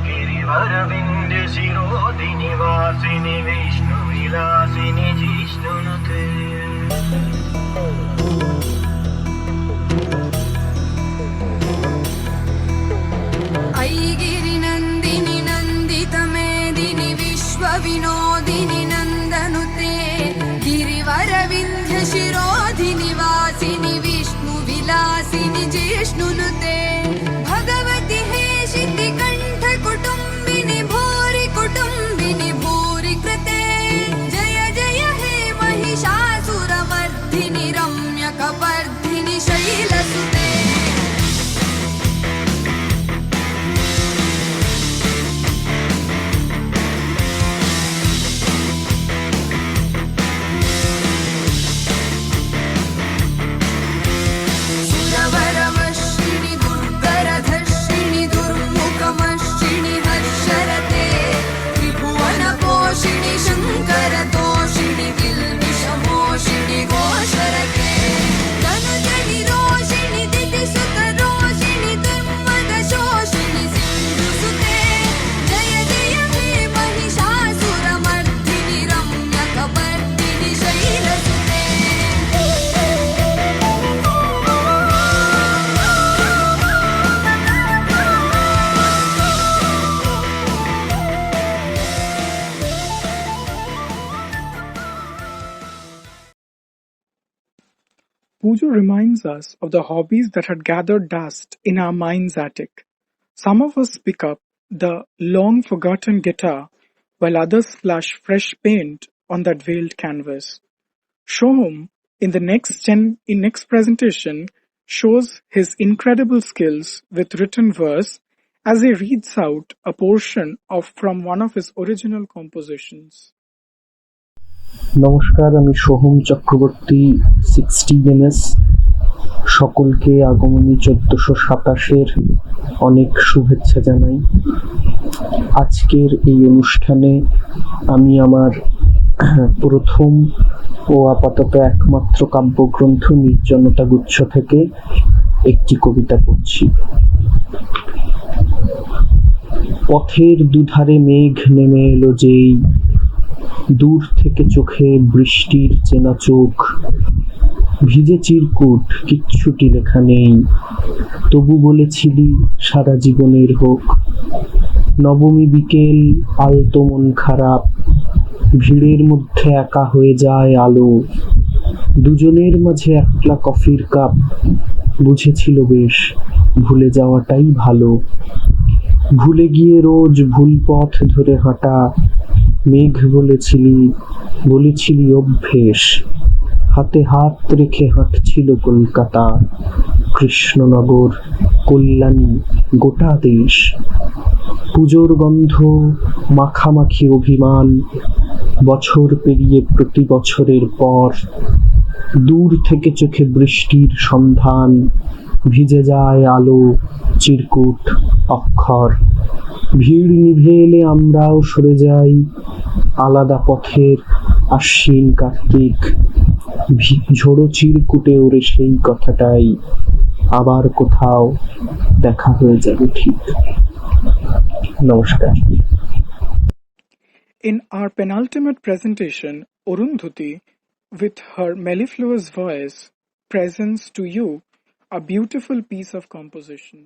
गिरिवरविन्द्य शिरोदिनि वासिनि विष्णुविलासिनि जिष्णुनुते। ऐगिरिनन्दिनि नन्दितमेदिनि विश्वविनोदिनि नन्दनुते, गिरिवरविन्ध्यशिरोधिनि वासिनि विष्णुविलासिनि जिष्णुनुते। भगवति हे शितिकण्ठकुटुम्बिनि भूरि कुटुम्बिनि भूरि कृते, जय जय हे महिषासुरमर्दिनि रम्यकपर्दिनि शैलसुते। सुरवरवर्षिणि दुर्धरधर्षिणि दुर्मुखमर्षिणि हर्षरते, त्रिभुवनपोषिणि शङ्करतोषिणि किल्बिषमोषिणि घोषरते। तनुजनिरोषिणि दितिसुतरोषिणि दुर्मदशोषिणि सिन्धुसुते, जय जय हे Mahishasuramardini रम्यकपर्दिनि शैलसुते। Pujo reminds us of the hobbies that had gathered dust in our mind's attic. Some of us pick up the long-forgotten guitar, while others splash fresh paint on that veiled canvas. Shoham, in the next presentation, shows his incredible skills with written verse as he reads out a portion from one of his original compositions. নমস্কার, আমি Soham Chakraborty 60 NS। সকলকে আগমনী 1427-এর অনেক শুভেচ্ছা জানাই। আজকের এই অনুষ্ঠানে আমি আমার প্রথম ও আপাতত একমাত্র কাব্যগ্রন্থ নির্জনতা গুচ্ছ থেকে একটি কবিতা পড়ছি। পথের দুধারে মেঘ নেমে এলো যেই, দূর থেকে চোখে বৃষ্টির চেনা চোখ, ভিজে চিরকুট কিচ্ছুটি লেখা নেই, তবু বলেছিলি সারা জীবনের হোক। নবমী বিকেল, আলতো মন খারাপ, ভিড়ের মধ্যে একা হয়ে যায় আলো, দুজনের মাঝে একলা কফির কাপ, বুঝেছিল বেশ ভুলে যাওয়াটাই ভালো। ভুলে গিয়ে রোজ ভুল পথ ধরে হাঁটা, মেঘ বলেছিলি অভ্যেস, হাতে হাত রেখে হাঁটছিল কলকাতা, কৃষ্ণনগর, কল্যাণী, গোটা দেশ। পুজোর গন্ধ, মাখামাখি অভিমান, বছর পেরিয়ে প্রতি বছরের পর, দূর থেকে চোখে বৃষ্টির সন্ধান, ভিজে যায় আলো, চিরকুট, অক্ষর। ভিড় নিভে এলে আমরাও সরে যাই, আলাদা পথের আশ্বিন কার্তিক, ঝোড়ো চিরকুটে ওরে সেই কথাটাই, আবার কোথাও দেখা হয়ে যাবে ঠিক। নমস্কার। In our penultimate presentation, Arundhati, with her mellifluous voice, presents to you a beautiful piece of composition.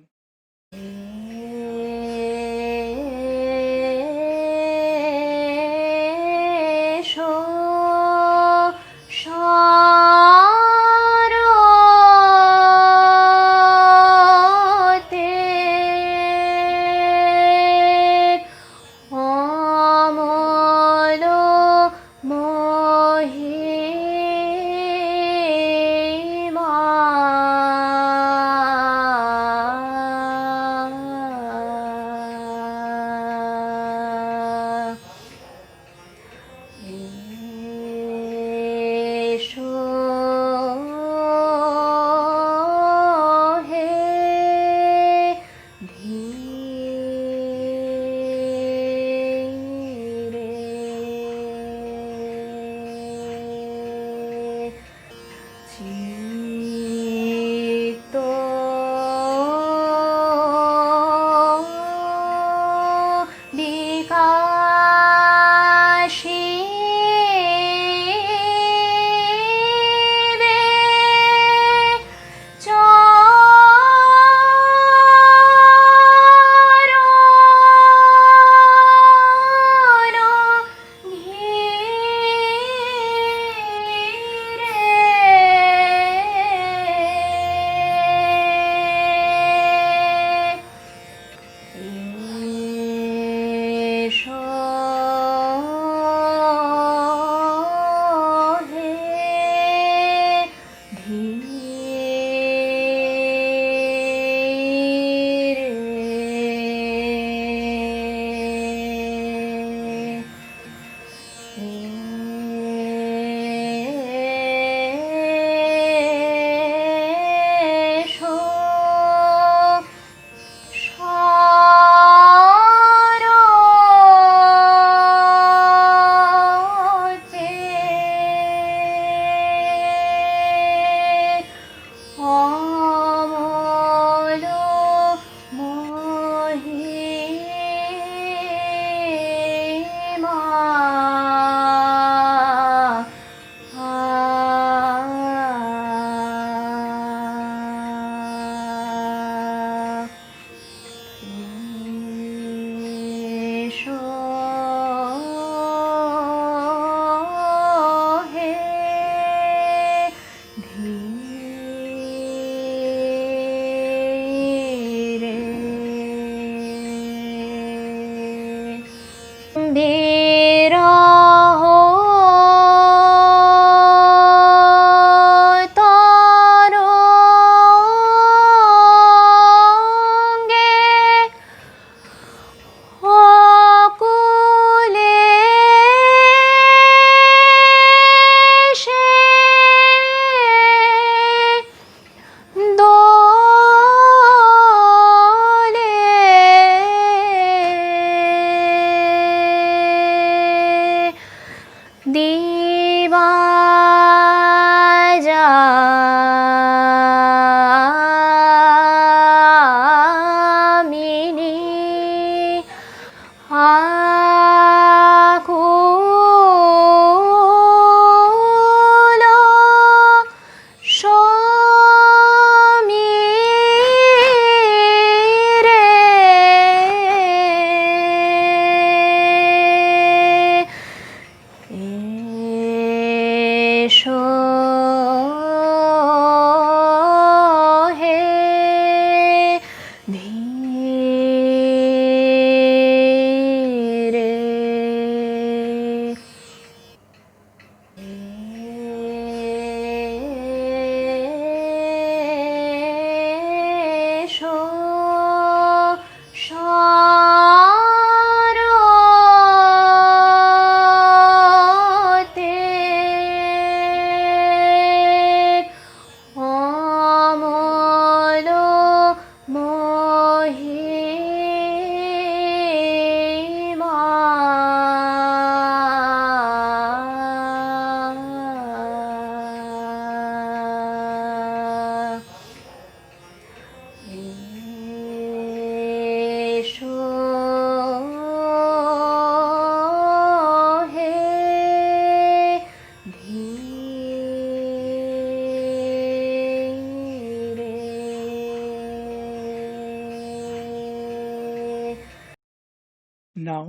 Now,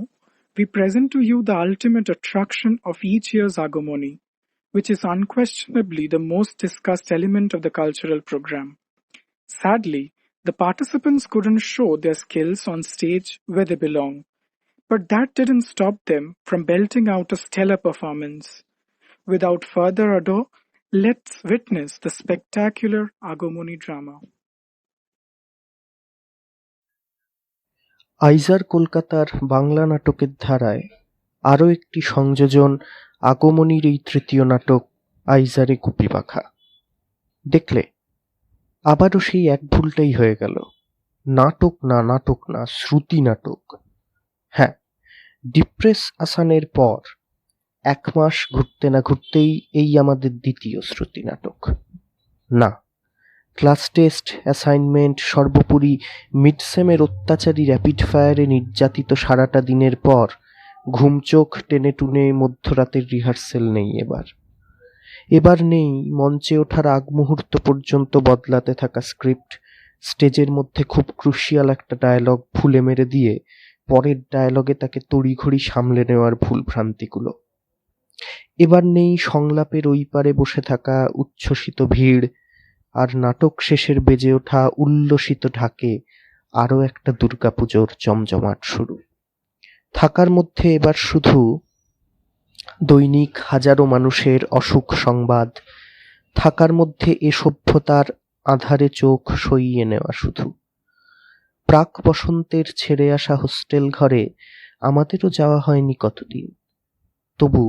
we present to you the ultimate attraction of each year's Agumoni, which is unquestionably the most discussed element of the cultural program. Sadly, the participants couldn't show their skills on stage where they belong, but that didn't stop them from belting out a stellar performance. Without further ado, let's witness the spectacular Agumoni drama. আইজার কলকাতার বাংলা নাটকের ধারায় আরও একটি সংযোজন আগমনীর এই তৃতীয় নাটক আইজারে গুপি পাখা। দেখলে আবারও সেই এক ভুলটাই হয়ে গেল, নাটক না শ্রুতি নাটক। হ্যাঁ, ডিপ্রেস আসানের পর 1 মাস ঘুরতে না ঘুরতেই এই আমাদের দ্বিতীয় শ্রুতি নাটক। না, ক্লাস টেস্ট, অ্যাসাইনমেন্ট, সর্বোপরি মিডসেমের অত্যাচারী র্যাপিড ফায়ারে নির্যাতিত সারাটা দিনের পর ঘুম চোখ টেনে টুনে মধ্যরাতের রিহার্সেল নেই। এবার নেই মঞ্চে ওঠার আগ মুহূর্ত পর্যন্ত বদলাতে থাকা স্ক্রিপ্ট, স্টেজের মধ্যে খুব ক্রুশিয়াল একটা ডায়ালগ ভুলে মেরে দিয়ে পরের ডায়ালগে তাকে তড়িঘড়ি সামলে নেওয়ার ভুল ভ্রান্তিগুলো। এবার নেই সংলাপের ওই পারে বসে থাকা উচ্ছ্বসিত ভিড়, আর নাটক শেষের বেজে ওঠা উল্লসিত ঢাকে আরও একটা দুর্গাপুজোর জমজমাট শুরু। থাকার মধ্যে এবার শুধু দৈনিক হাজারো মানুষের অসুখ সংবাদ, থাকার মধ্যে এ সভ্যতার আঁধারে চোখ সইয়ে নেওয়া শুধু। প্রাক বসন্তের ছেড়ে আসা হোস্টেল ঘরে আমাদেরও যাওয়া হয়নি কতদিন, তবু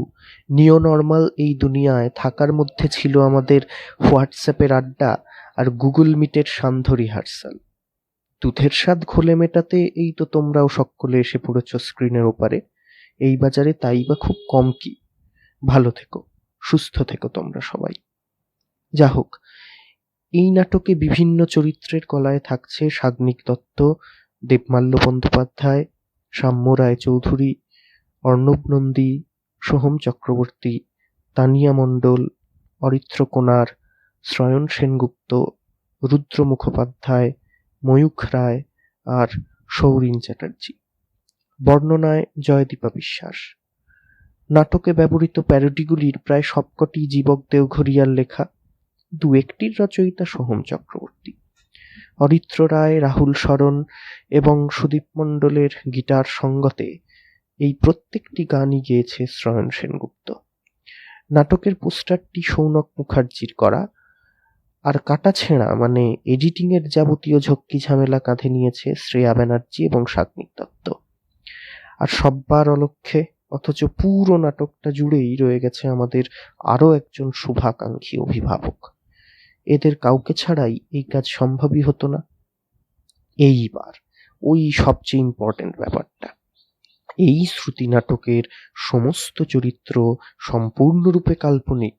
নিও নর্মাল এই দুনিয়ায় থাকার মধ্যে ছিল আমাদের হোয়াটসঅ্যাপের আড্ডা আর গুগল মিটের সান্ধ্য রিহার্সাল। দুধের স্বাদ ঘোলে মেটাতে এই তো তোমরাও সকলে এসে পড়েছ স্ক্রিনের ওপারে। এই বাজারে তাই বা খুব কম কি। ভালো থেকো, সুস্থ থেকো তোমরা সবাই। যা হোক, এই নাটকে বিভিন্ন চরিত্রের গলায় থাকছে সাগ্নিক দত্ত, দেবমাল্য বন্দ্যোপাধ্যায়, সাম্য রায়চৌধুরী, অর্ণব নন্দী, সোহম চক্রবর্তী, তানিয়া মণ্ডল, অরিত্র কোনার, শ্রয়ন সেনগুপ্ত, রুদ্র মুখোপাধ্যায়, ময়ূখ রায় আর সৌরিন চ্যাটার্জি। বর্ণনায় জয়দীপা বিশ্বাস। নাটকে ব্যবহৃত প্যারোডিগুলির প্রায় সবকটি জীবক দেওঘরিয়ার লেখা, 2-1টির রচয়িতা সোহম চক্রবর্তী। অরিত্র রায়, রাহুল শরণ এবং সুদীপ মণ্ডলের গিটার সঙ্গতে এই প্রত্যেকটি গানই গেয়েছে শ্রয়ন সেনগুপ্ত। নাটকের পোস্টারটি সৌনক মুখার্জির করা, আর কাটাছেঁড়া মানে এডিটিংয়ের যাবতীয় ঝক্কি ঝামেলা কাঁধে নিয়েছে শ্রেয়া ব্যানার্জি এবং সাগ্নিক দত্ত। আর সব্বার অলক্ষ্যে অথচ পুরো নাটকটা জুড়েই রয়ে গেছে আমাদের আরও একজন শুভাকাঙ্ক্ষী অভিভাবক। এদের কাউকে ছাড়াই এই কাজ সম্ভবই হতো না। এইবার ওই সবচেয়ে ইম্পর্টেন্ট ব্যাপারটা, এই শ্রুতি নাটকের সমস্ত চরিত্র সম্পূর্ণরূপে কাল্পনিক।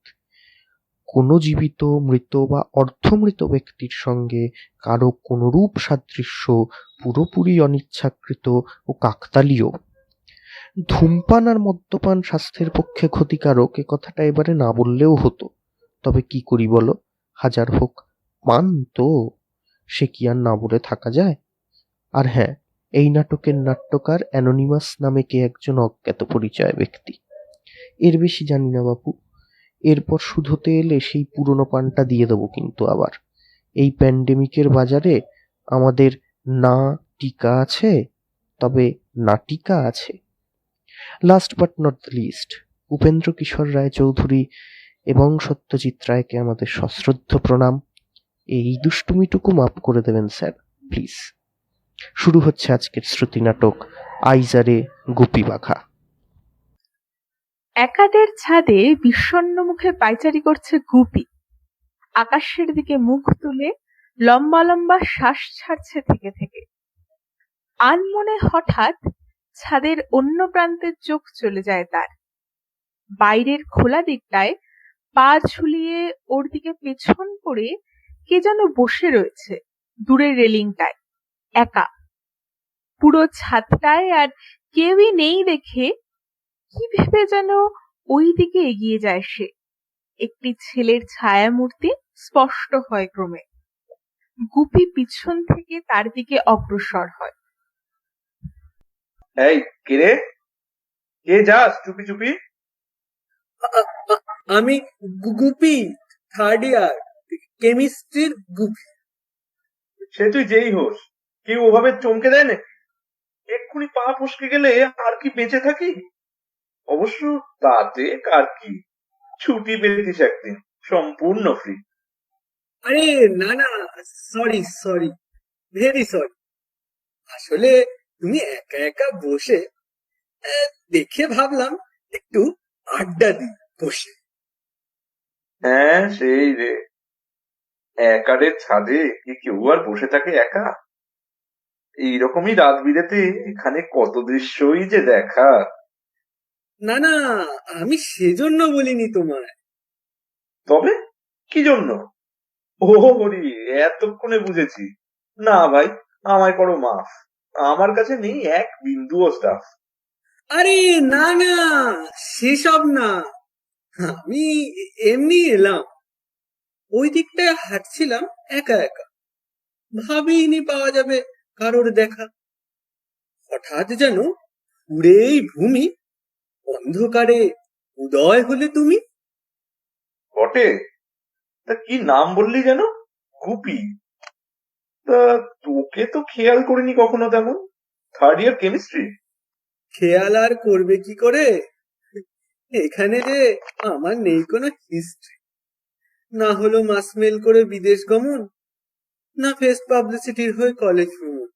কোনো জীবিত, মৃত বা অর্ধমৃত ব্যক্তির সঙ্গে কারো কোনরূপ সাদৃশ্য পুরোপুরি অনিচ্ছাকৃত ও কাকতালীয়। ধূমপান আর মদ্যপান স্বাস্থ্যের পক্ষে ক্ষতিকারক, এ কথাটা এবারে না বললেও হতো। তবে কি করি বলো, হাজার হোক পান তো, সে কি আর না বলে থাকা যায়? আর হ্যাঁ, এই নাটকের নাট্যকার অ্যানোনিমাস নামে কে একজন অজ্ঞাত পরিচয় ব্যক্তি। এর বেশি জানি না বাপু। এরপর শুধোতে এলে সেই পুরনো পানটা দিয়ে দেবো কিন্তু আবার। এই প্যান্ডেমিকের বাজারে আমাদের না টিকা আছে, তবে নাটিকা আছে। Last but not the least, Upendra Kishore Ray Chaudhuri এবং সত্যজিৎ রায়কে আমাদের সশ্রদ্ধ প্রণাম। এই দুষ্টুমিটুকু মাপ করে দেবেন স্যার, প্লিজ। শুরু হচ্ছে আজকের শ্রুতি নাটক আইজারে গুপি বাঘা। একাদের ছাদে বিষণ্ণ মুখে পায়চারি করছে গুপি। আকাশের দিকে মুখ তুলে লম্বা লম্বা শ্বাস ছাড়ছে থেকে থেকে। আনমনে হঠাৎ ছাদের অন্য প্রান্তের চোখ চলে যায় তার। বাইরের খোলা দিকটায় পা ঝুলিয়ে ওর দিকে পেছন করে কে যেন বসে রয়েছে দূরের রেলিংটায়, একা। পুরো ছাদটায় আর কেউই নেই দেখে কি ভেবে যেন ওই দিকে এগিয়ে যায় সে। একটি ছেলের ছায়া মূর্তি স্পষ্ট হয় ক্রমে। গুপি পিছন থেকে তার দিকে অগ্রসর হয়। এই কে রে? কে যাস চুপি চুপি? আমি গুপি, থার্ড ইয়ার, কেমিস্ট্রির গুপি। সে তুই যেই হোস, কেউ ওভাবে চমকে দেয় নাকি? এক্ষুনি পা ফসকে গেলে আর কি বেঁচে থাকি? অবশ্য তাতে কার কি, ছুটি পেয়েছিস একদিন, সম্পূর্ণ ফ্রি। আরে না না, সরি সরি, ভেরি সরি। আসলে তুমি একা একা বসে দেখে ভাবলাম একটু আড্ডা দিই বসে। হ্যাঁ সেই রে, একারের ছাদে কি কেউ আর বসে থাকে একা? এইরকমই রাত বিরেতে এখানে কত দৃশ্যই যে দেখা। না না, আমি সেজন্য বলিনি তোমায়। তবে কি জন্য? ও হরি, এতক্ষণে বুঝেছি। না ভাই, আমায় করো মাফ, আমার কাছে নেই এক বিন্দুও স্টাফ। আরে না না, সেসব না, আমি এমনি এলাম। ওই দিকটায় হাঁটছিলাম একা একা, ভাবিনি পাওয়া যাবে কারোর দেখা। হঠাৎ যেন পুরেই ভূমি, অন্ধকারে উদয় হলে তুমি। বটে, তা কি নাম বললি যেন? গুপি? তা তোকে তো খেয়াল করিনি কখনো তেমন। Third year chemistry? খেয়াল আর করবে কি করে, এখানে যে আমার নেই কোনো হিস্ট্রি। না হলো মাসমেল করে বিদেশ গমন, না ফেস্ট পাবলিসিটির হয়ে কলেজ ভ্রমণ।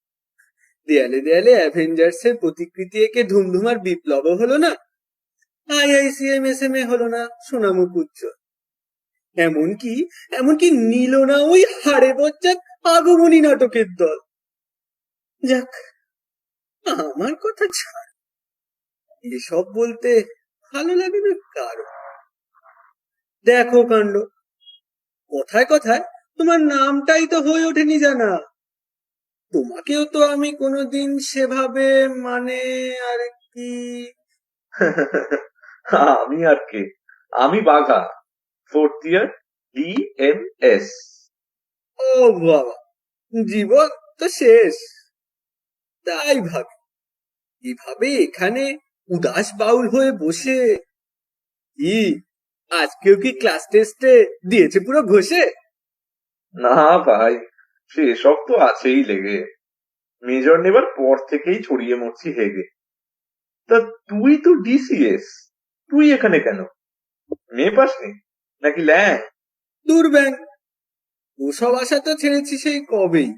দেয়ালে দেয়ালে অ্যাভেঞ্জার্স এর প্রতিকৃতি এঁকে ধুমধুমার বিপ্লবও হলো না, IICMSM হলো না সোনামুখ উজ্জ্বল। এমনকি নিল না ওই হাড়ে বজ্জাত আগমনী নাটকের দল। যাক, আমার কথা ছাড়, এসব বলতে ভালো লাগে না কারো। দেখো কাণ্ড, কথায় কথায় তোমার নামটাই তো হয়ে ওঠেনি জানা। তোমাকেও তো আমি কোনোদিন সেভাবে, মানে আর কি। আমি আর কে? আমি বাঘা, ফোর্থ ইয়ার DMS। ও বাবা, জীবন তো শেষ। তাই ভাবি, এভাবে এখানে উদাস বাউল হয়ে বসে, কি আজকেও কি ক্লাস টেস্টে দিয়েছে পুরো ঘষে? না ভাই, সেসব তো আছেই লেগে। মেজর নেবার পর থেকেই ছড়িয়ে মরছি হেগে। তা তুই তো DCS, তুই এখানে কেন? মেয়ে পাসনি নাকি ল্যাং? দূর ব্যাং, ওসব আশা তো ছেড়েছি সেই কবেই।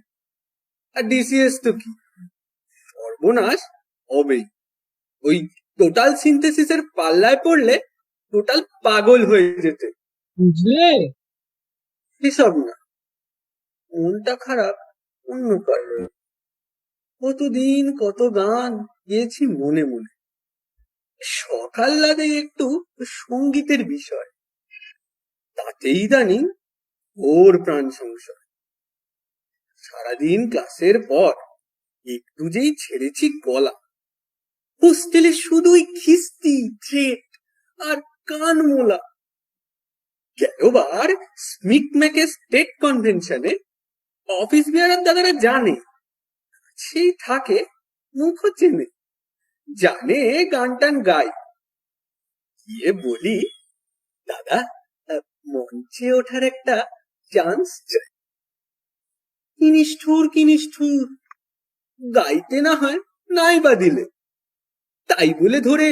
আর DCS তো কি, সর্বনাশ হবেই। ওই টোটাল সিনথেসিসের পাল্লায় পড়লে টোটাল পাগল হয়ে যেতে, বুঝলে? এসব না, মনটা খারাপ অন্য কারণে। কতদিন কত গান গেয়েছি মনে মনে, সকাল লাগে একটু সঙ্গীতের বিষয়, তাতেই ইদানিং ওর প্রাণ সংশয়। সারাদিন ক্লাসের পর একটু যেই ছেড়েছি গলা, হোস্টেলে শুধুই খিস্তি, থ্রেট আর কান মোলা। গেলবার স্মিকম্যাকে স্টেট কনভেনশনে অফিস বিয়ারের দাদারা জানে, সেই থাকে মুখ চেনে, জানে গান টান গাই। গিয়ে বলি, দাদা মঞ্চে ওঠার একটা চান্স চাই। কিনিষ্ঠুর গাইতে না হয় নাই বা দিলে, তাই বলে ধরে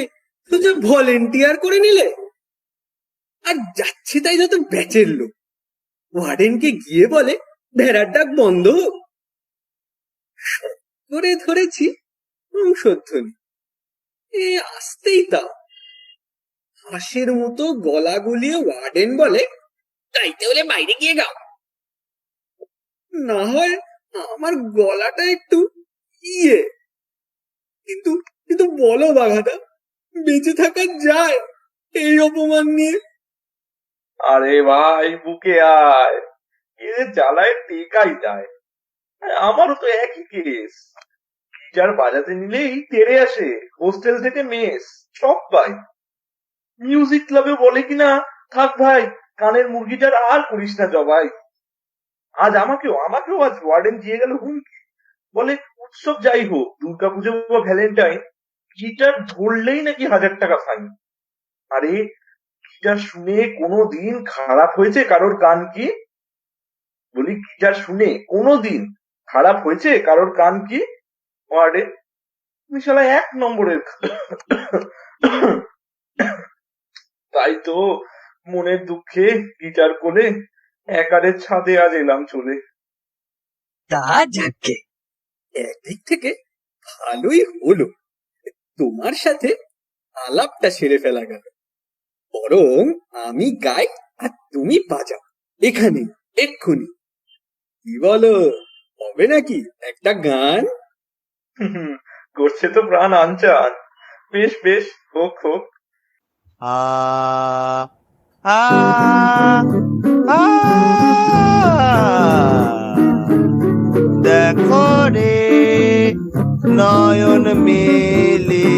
সোজা ভলেন্টিয়ার করে নিলে। আর যাচ্ছে তাই যত ব্যাচের লোক, ওয়ার্ডেনকে গিয়ে বলে ভেড়ার ডাক বন্ধ হোক। করে ধরেছি বংশধ্বনি, আসতেই তাও হাঁসের মতো গলা গুলিয়ে ওয়ার্ডেন বলে, গাইতে হলে বাইরে গিয়ে গাও। না হয় আমার গলাটা একটু ইয়ে, কিন্তু কিন্তু বলো বাঘাটা, বেঁচে থাকা যায় এই অপমান নিয়ে? আরে ভাই বুকে আয়, এদের জ্বালায় টেকাই যায়। আমারও তো একই কেস। গিটার বাজাতে নিলেই তেড়ে আসে হোস্টেল থেকে মেস, সব পাই। মিউজিক ক্লাবে বলে কিনা, থাক ভাই কানের মুরগিটার আর করিস না জবাই। আজ আমাকেও আজ ওয়ার্ডেন দিয়ে গেল হুমকি, বলে উৎসব যাই হোক, দুর্গাপুজো বা ভ্যালেন্টাইন, গিটার ধরলেই নাকি 1000 টাকা ফাইন। আরে গিটার শুনে কোনোদিন খারাপ হয়েছে কারোর কান কি? বলি গিটার শুনে কোনোদিন খারাপ হয়েছে কারোর কান কি? আরে তুমি শালা 1 নম্বরের। তাই তো মনের দুঃখে গিটার কোলে একারে ছাদে আজ এলাম চলে। তা যাকে একদিক থেকে ভালোই হলো, তোমার সাথে আলাপটা সেরে ফেলা গেল। বরং আমি গাই আর তুমি বাজাও এখানে এক্ষুনি। কি বলো, হবে নাকি একটা গান? করছে তো প্রাণ আনচান। বেশ বেশ, হোক হোক। আ আ আ দেখো রে নয়ন মেলে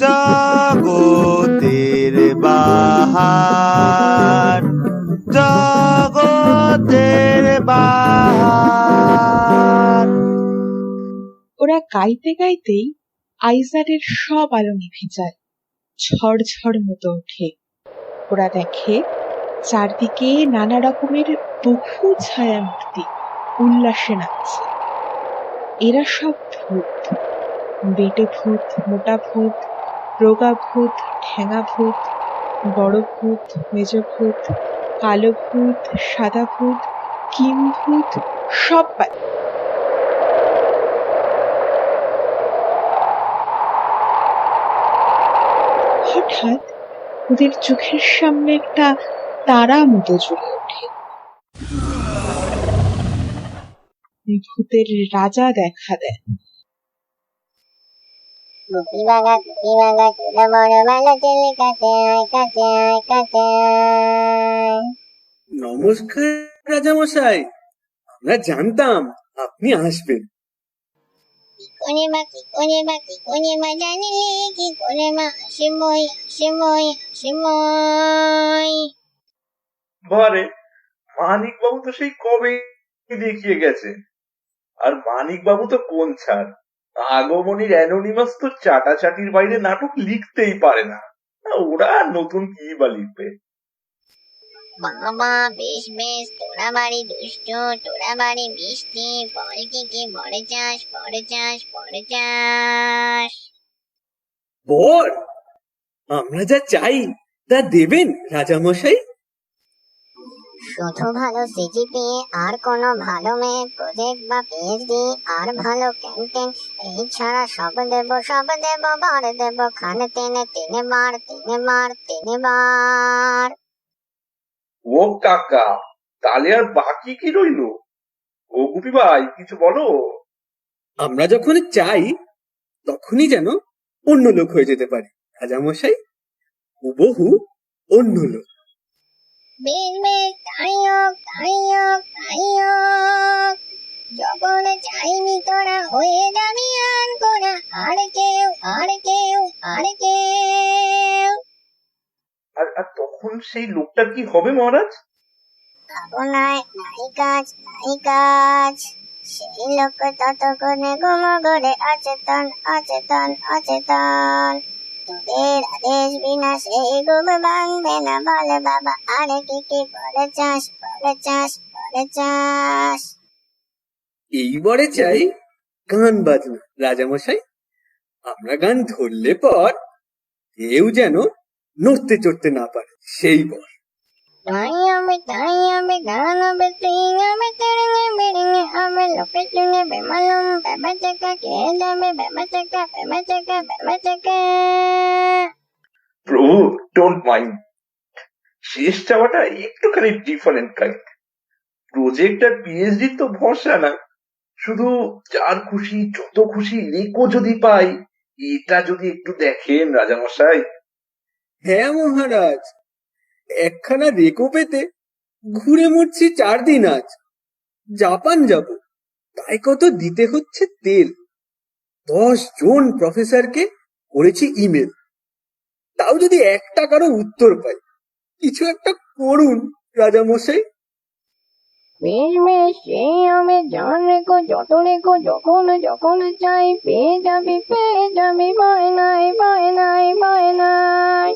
জগতের বাহার, জগতের বাহার। ওরা গাইতে গাইতেই আইজারের সব আলো নিভে যায়, ঝড় মতো ওঠে। ওরা দেখে চারদিকে নানা রকমের বহু ছায়া মূর্তি উল্লাসে নাচছে। এরা সব ভূত, বেটে ভূত, মোটা ভূত, রোগা ভূত, ঠ্যাঙা ভূত, বড় ভূত, মেজ ভূত, কালো ভূত, সাদা ভূত, কিম্ভূত, সব পায়। হঠাৎ ওদের চোখের সামনে একটা তারা মতো জ্বলে ওঠে। ভূতের রাজা দেখা দেন। নমস্কার রাজামশাই, আমরা জানতাম আপনি আসবেন। বারে মানিক বাবু তো সেই কবে দেখিয়ে গেছে। আর মানিক বাবু তো কোন ছাড়, আগমনীর অ্যানোনিমাস তো চাটাচাটির বাইরে নাটক লিখতেই পারে না। ওরা আর নতুন কি বা লিখবে। বাবা বেশ বেশ, তোরা বাড়ি দুষ্টু, তোরা বাড়ি মিষ্টি, বল কি কি বড় চাস, বড় চাস, বড় চাস। বর, আমরা যা চাই তা দেবেন রাজামশাই? শুধু ভালো সিজিপি আর কোনো ভালো মেয়ে, প্রজেক্ট বা পিএইচডি আর ভালো ক্যান্টিন, এই ছাড়া সব দেব বার দেব, খানে তিনে বার। ও কাকা, তাহলে আর বাকি কি রইলো? ও গুপি ভাই কিছু বলো। আমরা যখন চাই তখনই যেন অন্য লোক হয়ে যেতে পারি রাজামশাই, হুবহু অন্য লোক। বেশ বেশ, তাই হোক। যখন চাইবি তোরা হয়ে যাবি আর কোনা, আর কেউ। আর তখন সেই লোকটার কি হবে মহারাজ? ভাবনায় নাই কাজ, সেই লোক ততক্ষণে ঘুমোঘরে অচেতন। তোদের আদেশ বিনা সেই ঘুম ভাঙবে না, বলে বাবা আরে কি বলে চাস। এইবারে চাই গান বাজনা রাজামশাই। আমরা গান ধরলে পর কেউ যেন নড়তে চড়তে না পারে, সেই বর। তাই আমি গান হবে স্ট্রিং, আমি তেড়ে বেড়ে আমি লোকে শুনে বেমালুম, বেবা চাকা কে যাবে, বেবা চাকা। প্রভু ডোন্ট মাইন্ড, শেষ চাওয়াটা একটুখানি ডিফারেন্ট কাইন্ড। প্রজেক্ট আর পিএইচডি তো ভরসা না, শুধু যার খুশি যত খুশি রেকো যদি পাই, এটা যদি একটু দেখেন রাজামশাই। হ্যাঁ মহারাজ, একখানা রেকো পেতে ঘুরে মরছি 4 দিন আজ। জাপান যাব, তাই কত দিতে হচ্ছে তেল। 10 জন প্রফেসরকে করেছি ইমেল, তাও যদি 1 টাকারও উত্তর পাই। কিছু একটা করুন রাজামশাই। বেশ বেশ সেই আমি জান রেখো যত রেখো যখন যখন চাই পেয়ে যাবি ভয় নাই ভয় নাই ভয় নাই।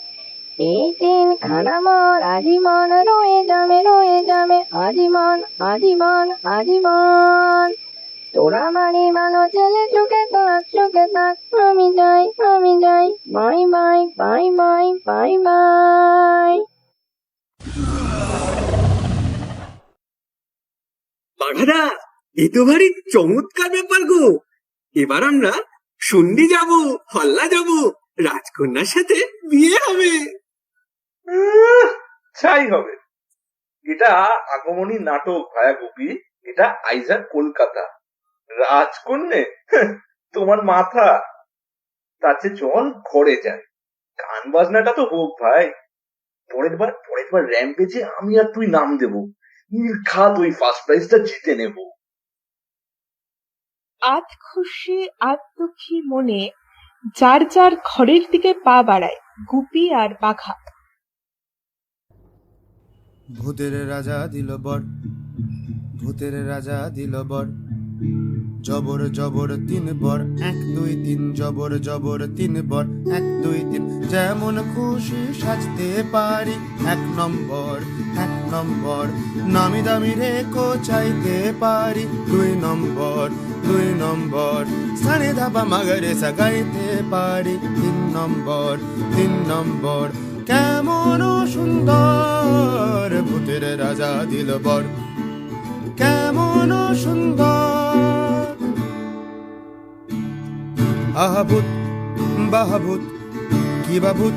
এই দিন খানামর আজীবন রয়ে যাবে আজীবন আজীবন আজীবন। তোরা বাড়ি ভালো ছেলে সুখে থাক আমি যাই bye bye bye bye bye bye. বাঘাদা, এ তো ভারী চমৎকার ব্যাপার গো। এবার আমরা শুন্ডি যাব, হল্লা যাব, রাজকন্যার সাথে বিয়ে হবে। ছাই হবে। এটা আগমনী নাটক ভায়া গোপী, এটা আইজাক কলকাতা। রাজকন্যে তোমার মাথা। তার চেয়ে চল ঘরে যাই, গান বাজনাটা তো হোক ভাই। পরের বার র্যাম্পেজে আমি আর তুই নাম দেবো, নির্ঘাত ওই ফার্স্ট প্রাইজটা জিতে নেব। আজ খুশি আজ দুঃখী মনে যার যার ঘরের দিকে পা বাড়ায় গুপি আর বাঘা। ভূতের রাজা দিল বর, ভূতের রাজা দিল বর, জবর জবর 3 বর 1 2 3, জবর জবর 3 বর 1 2 3। যেমন খুশি সাজতে পারি 1 নম্বর 1 নম্বর, নামি দামি রেখো চাইতে পারি 2 নম্বর 2 নম্বর, সানে ধাপা মাগারে সাগাইতে পারি 3 নম্বর 3 নম্বর। কেমন সুন্দর ভূতের রাজা দিল বর, কেমন সুন্দর। আহাভূত বাহাভূত কিবাভূত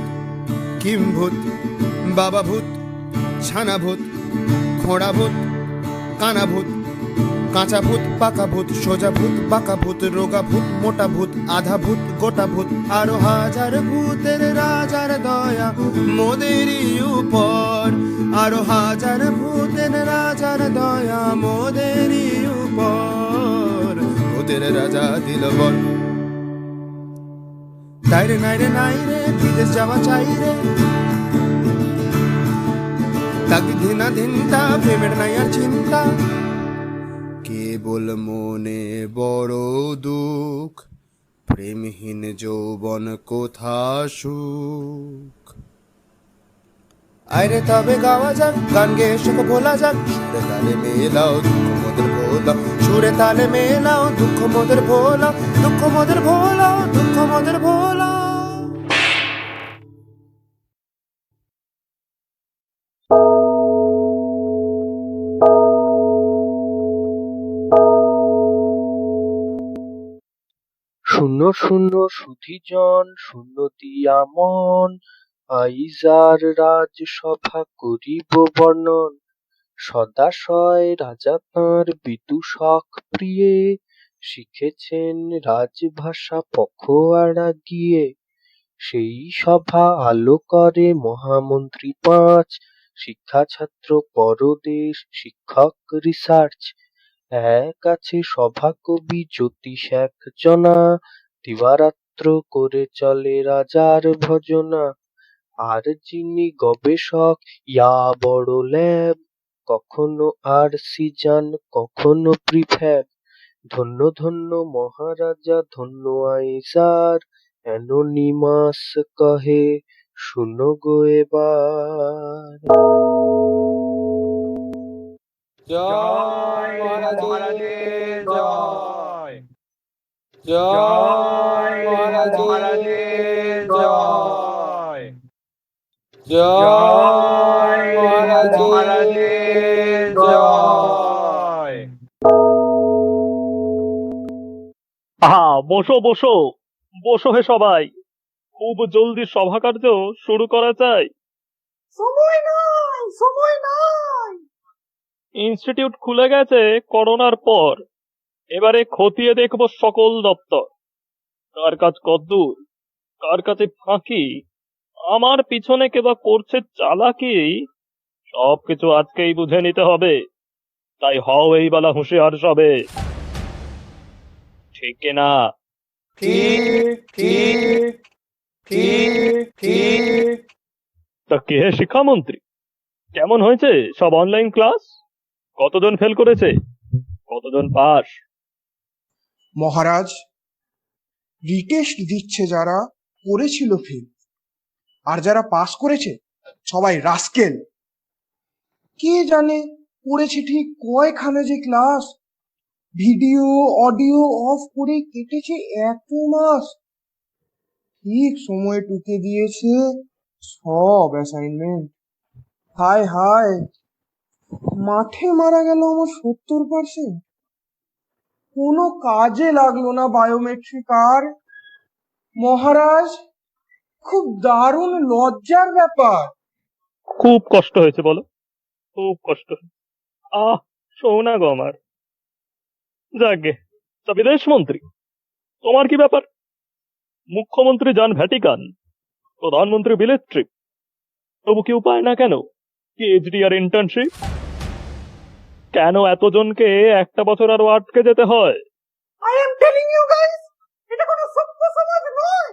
কিমভূত, বাবাভূত ছানাভূত খোঁড়াভূত কানাভূত, কাঁচা ভূত পাকা ভূত সোজা ভূত বাঁকা ভূত, রোগা ভূত মোটা ভূত আধা ভূত গোটা ভূত, আরো হাজার ভূতের রাজার দয়া মোদেরই উপর, আরো হাজার ভূতের রাজার দয়া মোদেরই উপর। ভূতের রাজা দিল বর, তাইরে নাইরে নাইরে বিদেশ যাওয়া চাই রে, তাকে ধিনা ধিনতা প্রেমের নাই আর চিন্তা, কেবল মনে বড় দুঃখ, প্রেমহীন যৌবন কোথা সুখ। আইরে তবে গাওয়া যাক গান গেয়ে সুখ ভোলা যাক, সুরে তালে মেলাও দুঃখ মোদের ভোলাও, সুরে তালে মেলাও দুঃখ মোদের ভোলাও, দুঃখ মোদের ভোলাও, দুঃখ মোদের ভোলাও। শূন্য শূন্য সুধীজন শূন্য দিয়া মন, আইজার রাজসভা করিব বর্ণন। সদাশয় রাজা তাঁর বিদূষক প্রিয়ে, শিখেছেন রাজভাষা পখোয়াড়া গিয়ে। সেই সভা আলো করে মহামন্ত্রী 5, শিক্ষা ছাত্র পরদেশ শিক্ষক রিসার্চ। এক আছে সভাকবি জ্যোতিষ একজনা, দিবারাত্র করে চলে রাজার ভজনা। আর যিনি গবেষক ইয়া বড় ল্যাব, কখনো আরসিজান কখনো প্রিফ্যাব। ধন্য ধন্য মহারাজা ধন্য আইজার, অ্যানোনিমাস কহে শুনো গো এবার। জয় মহারাজের জয়, জয় মহারাজের জয়, জয় মহারাজের জয়। বসো বসো বসো হে সবাই, খুব জলদি সভা কার্য শুরু করা চাই। সময় নাই, সময় নাই। ইনস্টিটিউট খুলে গেছে করোনার পর, এবারে খতিয়ে দেখব সকল দপ্তর। কার কাজ কদ্দূর, কার কাছে ফাঁকি, আমার পিছনে কেবা করছে চালাকি, সবকিছু আজকেই বুঝে নিতে হবে। তাই হও এই বেলা হুঁশিয়ার সবে, ঠিক কিনা? ঠিক ঠিক ঠিক ঠিক। তা কে শিক্ষামন্ত্রী? কেমন হয়েছে সব অনলাইন ক্লাস? কতজন ফেল করেছে, কতজন পাস? মহারাজ, রিটেস্ট দিচ্ছে যারা করেছিল ফেল, আর যারা পাস করেছে সবাই রাস্কেল। কে জানে পড়েছে ঠিক কয়খানে যে ক্লাস, ভিডিও অডিও অফ করে কেটেছে এত মাস। ঠিক সময় টুকে দিয়েছে সব অ্যাসাইনমেন্ট। হায় হায়, মাঠে মারা গেল আমার 70%। কোনো কাজে লাগলো না বায়োমেট্রিক আর। মহারাজ, খুব দারুণ লজ্জার ব্যাপার। খুব কষ্ট হয়েছে বলো, খুব কষ্ট হয়েছে। শোনা গো আমার। যাকে তা বিদেশ মন্ত্রী, তোমার কি ব্যাপার? মুখ্যমন্ত্রী যান ভ্যাটিকান, প্রধানমন্ত্রী বিলেত ট্রিপ, তবু কি উপায় না কেন? পিএইচডি আর ইন্টার্নশিপ কেন এতজনকে একটা বছর আরো আটকে যেতে হয়? I am telling you guys, এটা কোনো সভ্য সমাজ নয়।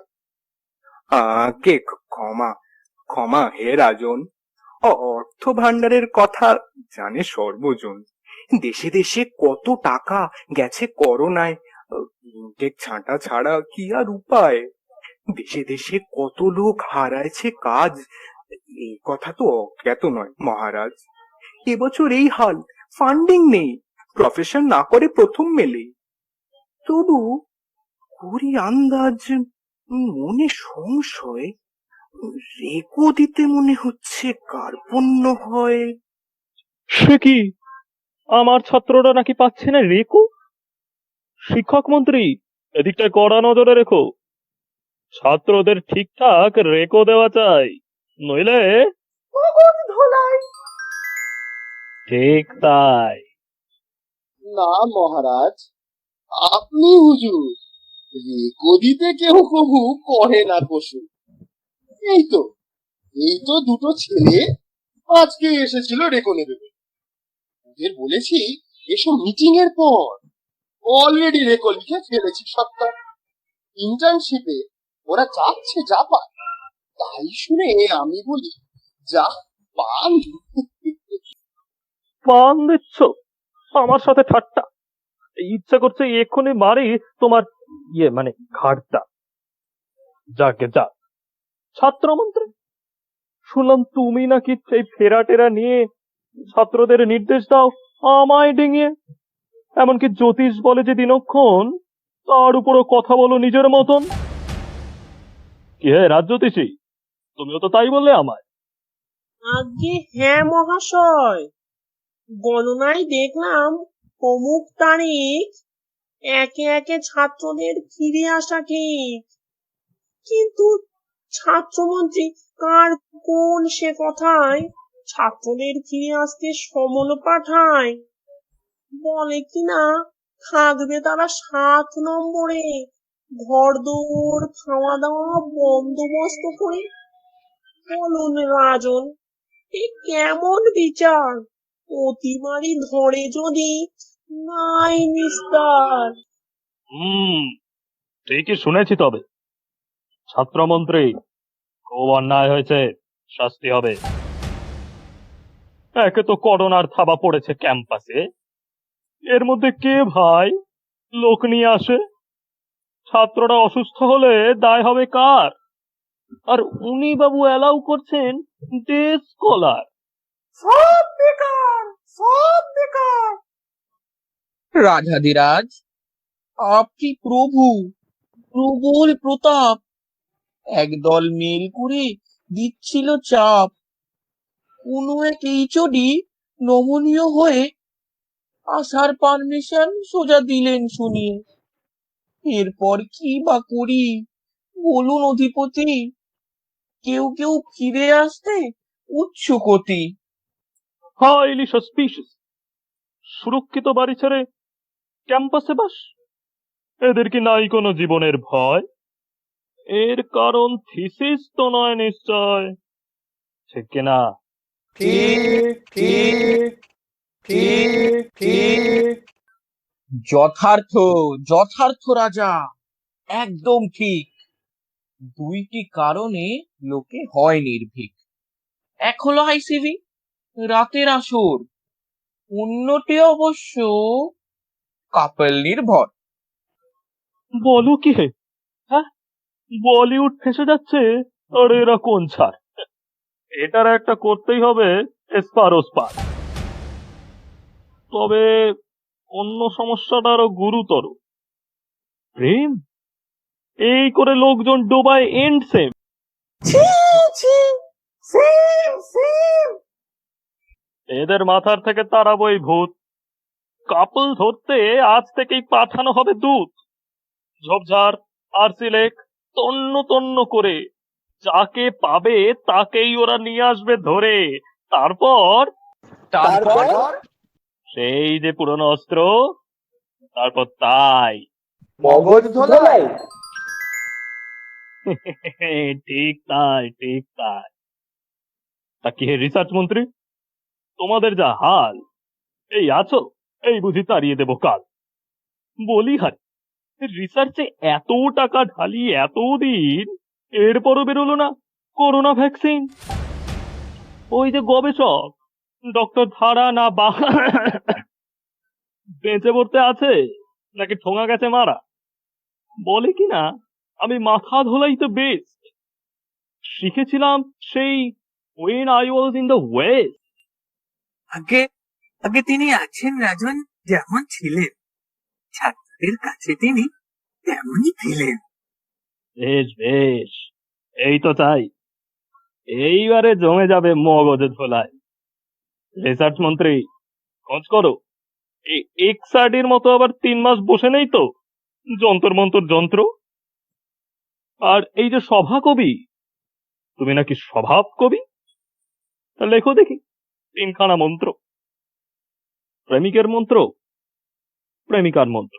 আগে ক্ষমা ক্ষমা হে রাজন। অর্থ ভান্ডারের কথা জানে সর্বজন। দেশে দেশে কত টাকা গেছে করোনায়, ইনটেক ছাঁটা ছাড়া কি আর উপায়? দেশে দেশে কত লোক হারাইছে কাজ, এই কথা তো অজ্ঞাত নয় মহারাজ। এবছর এই হাল, ফান্ডিং নেই, প্রফেশন না করে প্রথম মেলে। তবু করি আন্দাজ, মনে সংশয়, রেকো দিতে মনে হচ্ছে কার্পণ্য হয়। সে কি, আমার ছাত্ররা নাকি পাচ্ছে না রেকো? শিক্ষক মন্ত্রী, এদিকটায় কড়া নজরে রেখো। ছাত্রদের ঠিকঠাক রেকো দেওয়া চাই, নইলে। ঠিক তাই। না মহারাজ, আপনি হুজুর, রেকো দিতে কেউ কবু কহে না কসু। এই তো দুটো ছেলে আজকে এসেছিল রেকো নেবে। ওদের বলেছি এসব মিটিং এর পর, অলরেডি রেকো লিখে ফেলেছি সবটা। ইন্টার্নশিপে ওরা যাচ্ছে জাপান, তাই শুনে আমি বলি যা পান। পান দিচ্ছ? আমার সাথে ঠাট্টা? ইচ্ছা করছে এক্ষুনি মারি তোমার মানে ঘাড়টা। যাকে যা। ছাত্রমন্ত্রী, শুনলাম তুমি নাকি সেই ফেরা টেরা নিয়ে ছাত্রদের নির্দেশ দাও আমায় ডিঙিয়ে। এমনকি জ্যোতিষ বলে যে দিনক্ষণ, তার উপরও কথা বলো নিজের মতন। কি হে রাজ্যতীষী, তুমিও তো তাই বললে আমায়। আজ্ঞে হ্যাঁ মহাশয়, গণনায় দেখলাম অমুক তারিখ একে একে ছাত্রদের ফিরে আসা ঠিক, কিন্তু ছাত্রমন্ত্রী কার কোন সে কথায় ছাত্রদের ফিরে আসতে সমন পাঠায়। বলে কিনা থাকবে তারা 7 নম্বরে, ঘরদোর খাওয়া দাওয়া বন্দোবস্ত করে। বলুন রাজন, এ কেমন বিচার? অতিমারি ধরে যদি নাই নিস্তার। ঠিকই শুনেছি। তবে ছাত্রমন্ত্রী, খুব অন্যায় হয়েছে, শাস্তি হবে। একে তো করোনার থাবা পড়েছে ক্যাম্পাসে, এর মধ্যে কে ভাই লোক নিয়ে আসে? ছাত্ররা অসুস্থ হলে দায় হবে কার? আর উনি বাবু অ্যালাউ করছেন ডে স্কলার। সব বেকার, সব বেকার। রাজাধিরাজ, আপনি প্রভু, প্রবল প্রতাপ, একদল মেল করে দিচ্ছিল চাপ। কোন এক এইচওডি নমনীয় হয়ে আসার পারমিশন সোজা দিলেন শুনিয়ে। এরপর কি বা করি বলুন অধিপতি? কেউ ফিরে আসতে উৎসুকতি। Highly suspicious. সুরক্ষিত বাড়ি ছেড়ে ক্যাম্পাসে বাস, এদের কি নাই কোনো জীবনের ভয়? এর কারণ থিসিস তো নয় নিশ্চয়, ঠিক কিনা? ঠিক ঠিক ঠিক ঠিক। যথার্থ রাজা, একদম ঠিক। 2টি কারণে লোকে হয় নির্ভীক। এক হলো আইসিভি, রাতের আসর, অন্যটি অবশ্য কাপল নির্ভর। বলো কি হে? হ্যাঁ, বলিউড ফেসে যাচ্ছে আর এরা কোন ছাড়? এটার একটা করতেই হবে এসপার ওসপার। তবে অন্য সমস্যাটা আরো গুরুতর। প্রেম এই করে লোকজন ডোবায় এন্ড সেম। এদের মাথার থেকে তাড়াবো এই ভূত। কাপল ধরতে আজ থেকেই পাঠানো হবে দূত। ঝোপঝাড় আর সিলেক তন্ন তন্ন করে যাকে পাবে তাকেই ওরা নিয়ে আসবে ধরে। তারপর সেই যে পুরনো অস্ত্র, তারপর তাই মগজ ধোলাই। ঠিক তাই, ঠিক তাই। তা কি হে রিসার্চ মন্ত্রী, তোমাদের যা হাল, এই আছো, এই বুঝি তাড়িয়ে দেবো কাল। বলি হারি, রিসার্চে এত টাকা ঢালি এতদিন, এরপরও বেরোলো না করোনা ভ্যাকসিন। ওই যে গবেষক ডক্টর ধারা না বা বেঁচে পড়তে আছে নাকি ঠোঙা গেছে মারা, বলে কিনা আমি মাথা ধোলাই তো বেস্ট শিখেছিলাম সেই when I was in the West। আগে আগে তিনি আছেন রাজন যেমন ছিলেন, ছাত্রদের কাছে তিনি তেমনই ছিলেন। বেশ বেশ, এই তো চাই। এইবারে জমে যাবে মগজে ধোলায়। রিসার্চ মন্ত্রী খোঁজ করো, এই এক্সার্ডির মতো আবার 3 মাস বসে নেই তো যন্তর মন্তর যন্ত্র। আর এই যে সভা কবি, তুমি নাকি স্বভাব কবি, তা লেখো দেখি 3খানা মন্ত্র। প্রেমিকের মন্ত্র, প্রেমিকার মন্ত্র,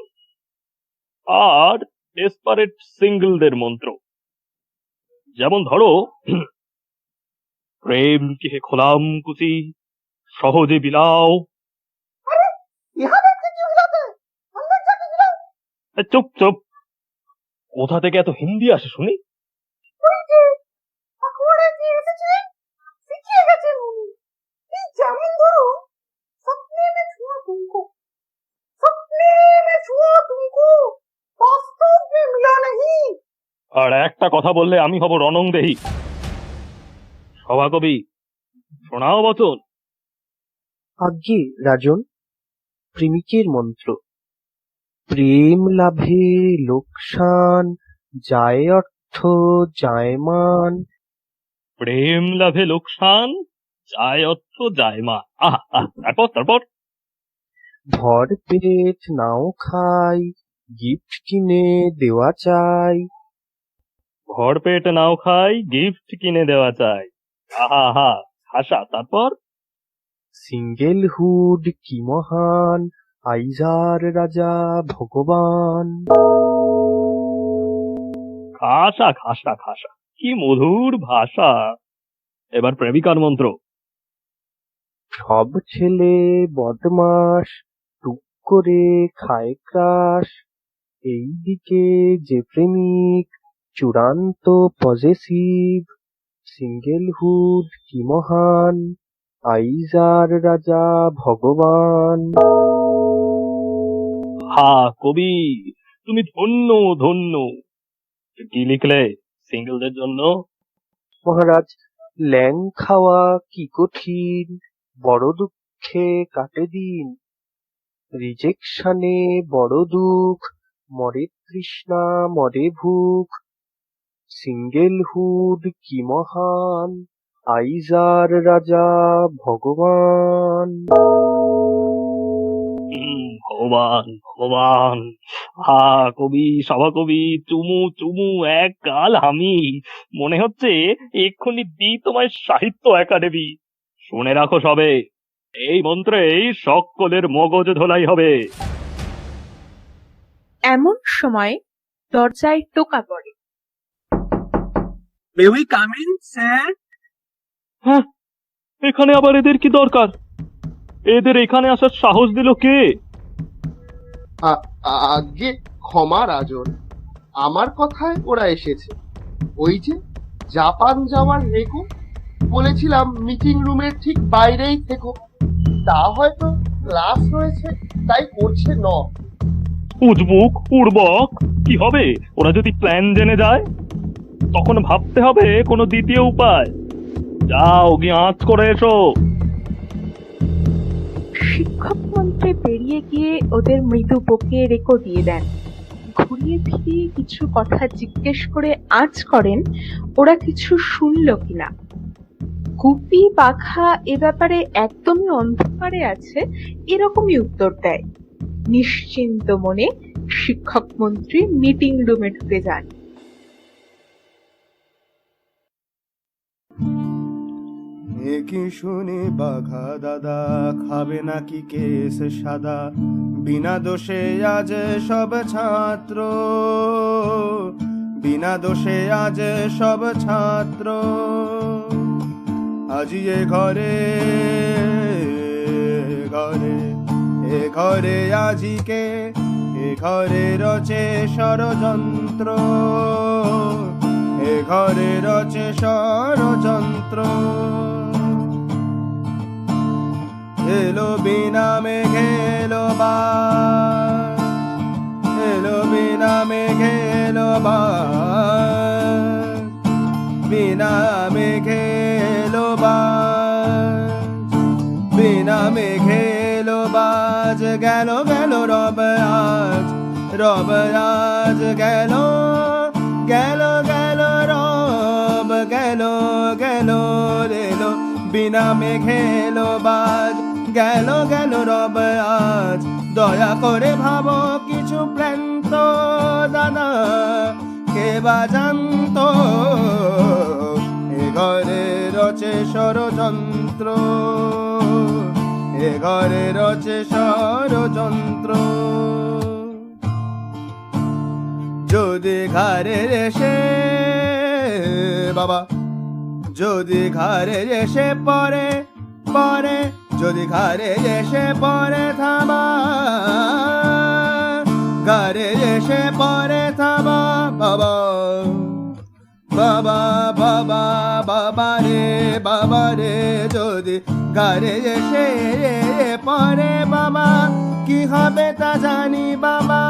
আর ডেসপারেট সিঙ্গেলদের মন্ত্র। যেমন ধরো, প্রেম কে খোলাম কুচি সহজে বিলাও। চুপ চুপ, কোথা থেকে এত হিন্দি আসে শুনি? যেমন ধরো, সপনে মে ছুয়া তুমকো, সপনে মে ছুয়া তুমকো, বাস্তব মে মিলা নেহি। আর একটা কথা বললে আমি হব রণংদেহী। সভাকবি শোনাও বচন। আজ্ঞে রাজন, প্রেমিকের মন্ত্র। প্রেম লাভে লোকসান, যায় অর্থ যায় মান। প্রেম লাভে লোকসান, যায় অর্থ যায় মা। তারপর তারপর ভর পেট নাও খাই, গিফট কিনে দেওয়া চাই। ভর পেট নাও খাই, গিফট কিনে দেওয়া চাই। আহা হাসা। তারপর সিঙ্গেল হুড কি মহান, আইজার রাজা ভগবান। খাসা খাসা খাসা, কি মধুর ভাষা। এবার প্রেমিকার মন্ত্র। সব ছেলে বদমাস, টুক করে খায় ক্রাশ। এইদিকে যে প্রেমিক চূড়ান্ত পজেসিভ। সিঙ্গেল হুড কি মহান, আইজার রাজা ভগবান। হা কবি, তুমি ধন্য ধন্য। কি লিখলে সিঙ্গেলদের জন্য? মহারাজ, ল্যাং খাওয়া কি কঠিন, বড় দুঃখে কাটে দিন। রিজেকশনে বড় দুঃখ, মরে তৃষ্ণা মরে ভুখ। সিঙ্গেল হুড কি মহান, আইজার রাজা ভগবান। ভগবান ভগবান। হা কবি, সভা কবি, চুমু চুমু এক গাল আমি। মনে হচ্ছে এক্ষুনি দিই তোমায় সাহিত্য একাডেমি। শুনে রাখো সবে, এই মন্ত্রেই সকলের মগজ ধোলাই হবে। এমন সময় দরজায় টোকা পড়ে। May we come in, sir? হ্যাঁ, এখানে আবার এদের কি দরকার? এদের এখানে আসার সাহস দিল কে? আজ্ঞে ক্ষমা রাজন, আমার কথায় ওরা এসেছে। ওই যে জাপান যাওয়ার রেকো, বলেছিলাম মিটিং রুমের ঠিক বাইরেই থেকো। তা হয়তো ক্লাস রয়েছে তাই করছে ন। উজবুক উড়বক কি হবে ওরা যদি প্ল্যান জেনে যায়? তখন ভাবতে হবে কোনো দ্বিতীয় উপায়। যাও গিয়ে আঁচ করে এসো। শিক্ষক মন্ত্রী বেরিয়ে গিয়ে ওদের মৃদু বকে রেকো দিয়ে দেন। ঘুরিয়ে ফিরিয়ে কিছু কথা জিজ্ঞেস করে আঁচ করেন ওরা কিছু শুনল কিনা। গুপি বাঘা এ ব্যাপারে একদমই অন্ধকারে আছে এরকমই উত্তর দেয়। নিশ্চিন্ত মনে শিক্ষক মন্ত্রী মিটিং রুমে ঢুকে যান। কি শুনি বাঘা দাদা খাবে নাকি কেস সাদা, বিনা দোষে আজ সব ছাত্র, বিনা দোষে আজ সব ছাত্র, আজি এ ঘরে ঘরে এ ঘরে আজিকে এ ঘরে রচে ষড়যন্ত্র, এ ঘরে রচে ষড়যন্ত্র। এলো বিনা মেঘে এলো বাজ, এলো বিনা মেঘে এলো বাজ, বিনা মেঘে এলো বাজ, বিনা মেঘে এলো বাজ। গেল গেল রব আজ, রব আজ গেল, গেল গেল রব গেল, গেল এলো বিনা মেঘে এলো বাজ, গেল গেল রব আজ। দয়া করে ভাবো কিছু প্ল্যান তো দাদা কে বা জানতো, এ ঘরে রচে ষড়যন্ত্র, এ ঘরে রচে ষড়যন্ত্র। যদি ঘরে এসে বাবা, যদি ঘরে এসে পরে পরে, যদি ঘরে এসে পরে থামা, ঘরে এসে পরে থামা বাবা, বাবা বাবা বাবা রে বাবা রে। যদি ঘরে এসে পরে বাবা কি হবে তা জানি বাবা,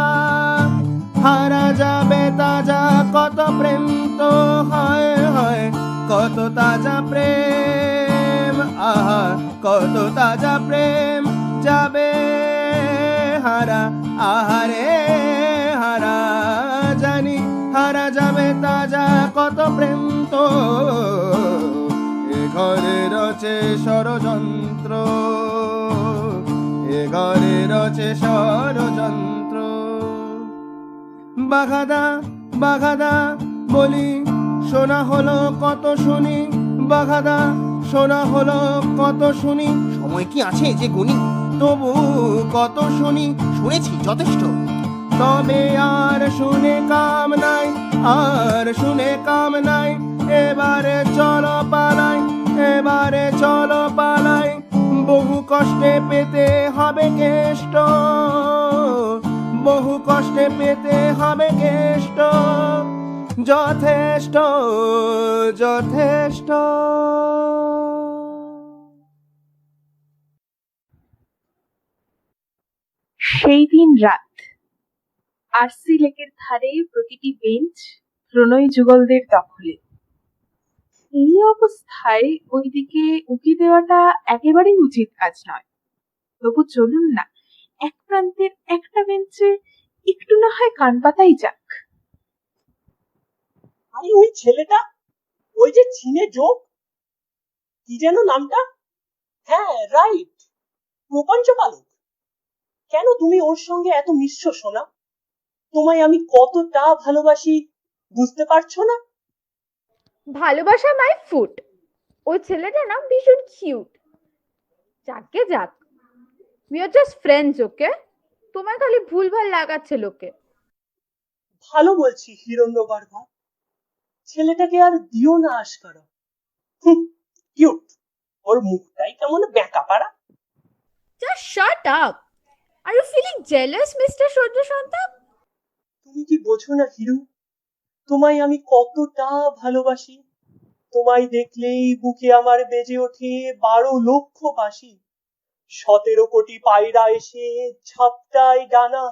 হারা যাবে তাজা কত প্রেম তো হয় হয়, কত তাজা প্রেম, আহা কত তাজা প্রেম যাবে হারা, আহারে হারা জানি হারা যাবে তাজা কত প্রেম তো, এ ঘরে রচে ষড়যন্ত্র, এ ঘরে রচে ষড়যন্ত্র। বাঘাদা বাঘাদা বলি শোনা হলো কত শুনি, বাঘাদা শোনা হলো কত শুনি। সময় কি আছে যে গুনি, তবু কত শুনি, শুনেছি যথেষ্ট। তবে আর শুনে কাম নাই, আর শুনে কাম নাই, এবারে চলো পালাই, এবারে চলো পালাই। বহু কষ্টে পেতে হবে কেষ্ট, বহু কষ্টে পেতে হবে কেষ্ট, যথেষ্ট যথেষ্ট। সেই দিন রাত আরসি লেকের ধারে প্রতিটি বেঞ্চ প্রণয় যুগলদের দখলে। এই অবস্থায় ওইদিকে উকি দেওয়াটা একেবারেই উচিত কাজ নয়। তবু চলুন না এক প্রান্তের একটা বেঞ্চে একটু না হয় কান পাতাই যাক। আরে ওই ছেলেটা, ওই যে চীনে যোগ, কি যেন নামটা? হ্যাঁ রাইট, প্রপঞ্চ বালক। কেন তুমি ওর সঙ্গে এত মিশছ সোনা? তোমায় আমি কতটা ভালোবাসি বুঝতে পারছো না? ভালোবাসা মাই ফুট। ওই ছেলেটা না ভীষণ কিউট। যাকে যাক, উই আর জাস্ট ফ্রেন্ডস, ওকে? তোমায় খালি ভুলভাল লাগাচ্ছে লোকে। ভালো বলছি হিরণ্যগর্ভা, ছেলেটাকে আর দিও না আশকারা। কিউট, ওর মুখটাই কেমন ব্যাকা পাড়া। Just shut up. Are you feeling jealous mister Surya Santap? তুমি কি বোঝো না হিরু, তোমায় আমি কতটা ভালোবাসি। তোমায় দেখলেই বুকে আমার বেজে ওঠে 12 লক্ষ বাঁশি। 17 কোটি পায়রা এসে ঝাপটায় ডানা,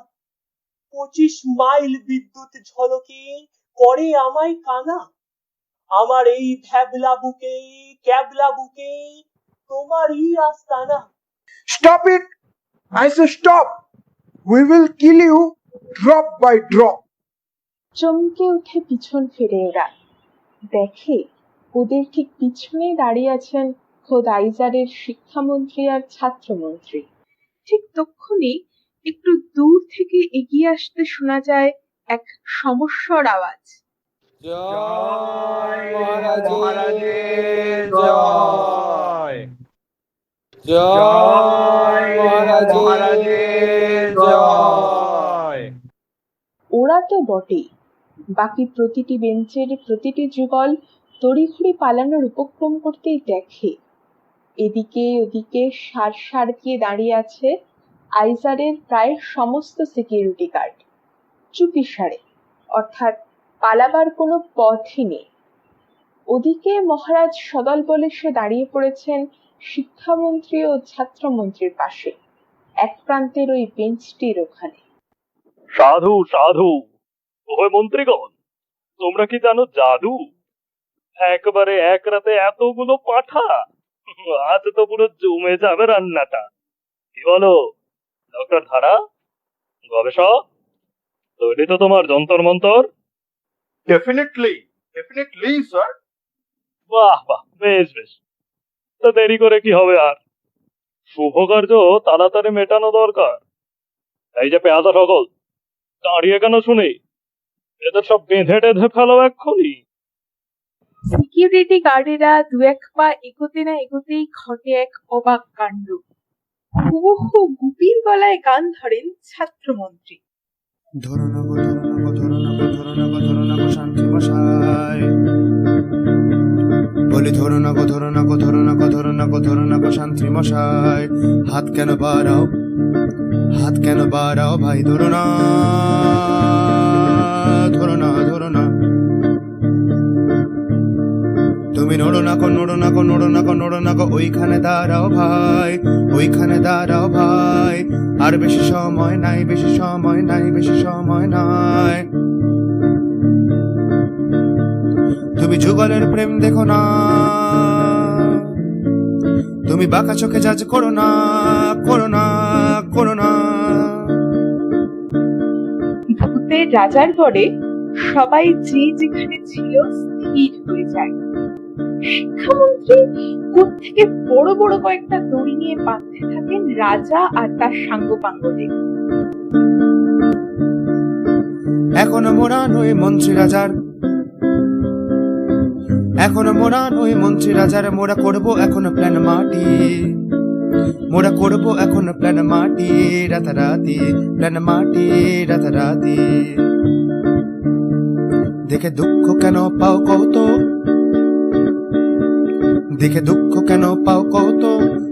25 মাইল বিদ্যুৎ ঝলকে করে আমায় কানা। আমার এই ভ্যাবলা বুকে ক্যাবলা বুকে তোমারই আস্তানা। Stop it! I say stop! We will kill you drop by drop. চমকে উঠে পিছন ফিরে ওরা, দেখে ওদের ঠিক পিছনে দাঁড়িয়ে আছেন খোদ আইজারের শিক্ষামন্ত্রী আর ছাত্রমন্ত্রী। ঠিক তক্ষুনি একটু দূর থেকে এগিয়ে আসতে শোনা যায় এক সমস্যার আওয়াজ। জয় মহারাজের জয়, জয় মহারাজের জয়। ওরা তো বটেই, বাকি প্রতিটি বেঞ্চের প্রতিটি যুগল তড়িঘড়ি পালানোর উপক্রম করতেই দেখে এদিকে ওদিকে সার দিয়ে দাঁড়িয়ে আছে আইজারের প্রায় সমস্ত সিকিউরিটি গার্ড, চুপি সারে, অর্থাৎ পালাবার কোনো পথই নেই। ওদিকে মহারাজ সদল বলে সে দাঁড়িয়ে পড়েছেন শিক্ষামন্ত্রী ও ছাত্রমন্ত্রীর পাশে, এক প্রান্তের ওই বেঞ্চটির ওখানে। সাধু সাধু, ওহে মন্ত্রীগণ, তোমরা কি জানো জাদু? একবারে এক রাতে এতগুলো পাঠা, আজ তো পুরো জমে যাবে রান্নাটা। কি বলো ডক্টর ধারা, গবেষক? তৈরি তো তোমার যন্তর মন্তর? Definitely sir. বাহ বাহ, বেশ বেশ। তো দেরি করে কি হবে আর, শুভ কার্য তাড়াতাড়ি মেটানো দরকার। এই যে পেয়াদা সকল, দাঁড়িয়ে কেন শুনি? এদের সব বেঁধে টেঁধে ফেলো এক্ষুনি। সিকিউরিটি গার্ডেরা দু এক পা এগোতে না এগোতেই ঘটে এক অবাক কাণ্ড। হুবহু গুপির গলায় গান ধরেন ছাত্রমন্ত্রী। ধরো না গো, ধরো না গো, ধরো না গো, ধরো না গো, ধরো না গো শান্তি মশাই। বলি ধরো না গো, ধরো না গো, ধরো না গো, ধরো না গো, ধরো না গো শান্তি মশাই। হাত কেন বাড়াও, হাত কেন বাড়াও ভাই, ধরো না, ধরো না, ধরো না। তুমি নড়ো না গো, নড়ো না গো, নড়ো না গো, নড়ো না গো, ওইখানে দাঁড়াও ভাই, ওইখানে দাঁড়াও ভাই। আর বেশি সময় নাই, বেশি সময় নাই, বেশি সময় নাই। তুমি যুগলের প্রেম দেখো না, তুমি বাঁকা চোখে জাজ করো না, করো না, করো না। ভূতের রাজার গড়ে সবাই যে যেখানে ছিল স্থির হয়ে যায়। শিক্ষামন্ত্রী কোত্থেকে বড় বড় কয়েকটা দড়ি নিয়ে বাঁধতে থাকেন রাজা আর তার সাঙ্গপাঙ্গদের। এখনো মোরা নই মন্ত্রী রাজার, এখনো মোরা নই মন্ত্রী রাজার। মোরা করবো এখনো প্ল্যান মাটি, মোরা করবো এখনো প্ল্যান মাটি, রাতারাতি প্ল্যান মাটি, রাতারাতি। দেখে দুঃখ কেন পাও কত, দেখে দুঃখ কেন পাও কত,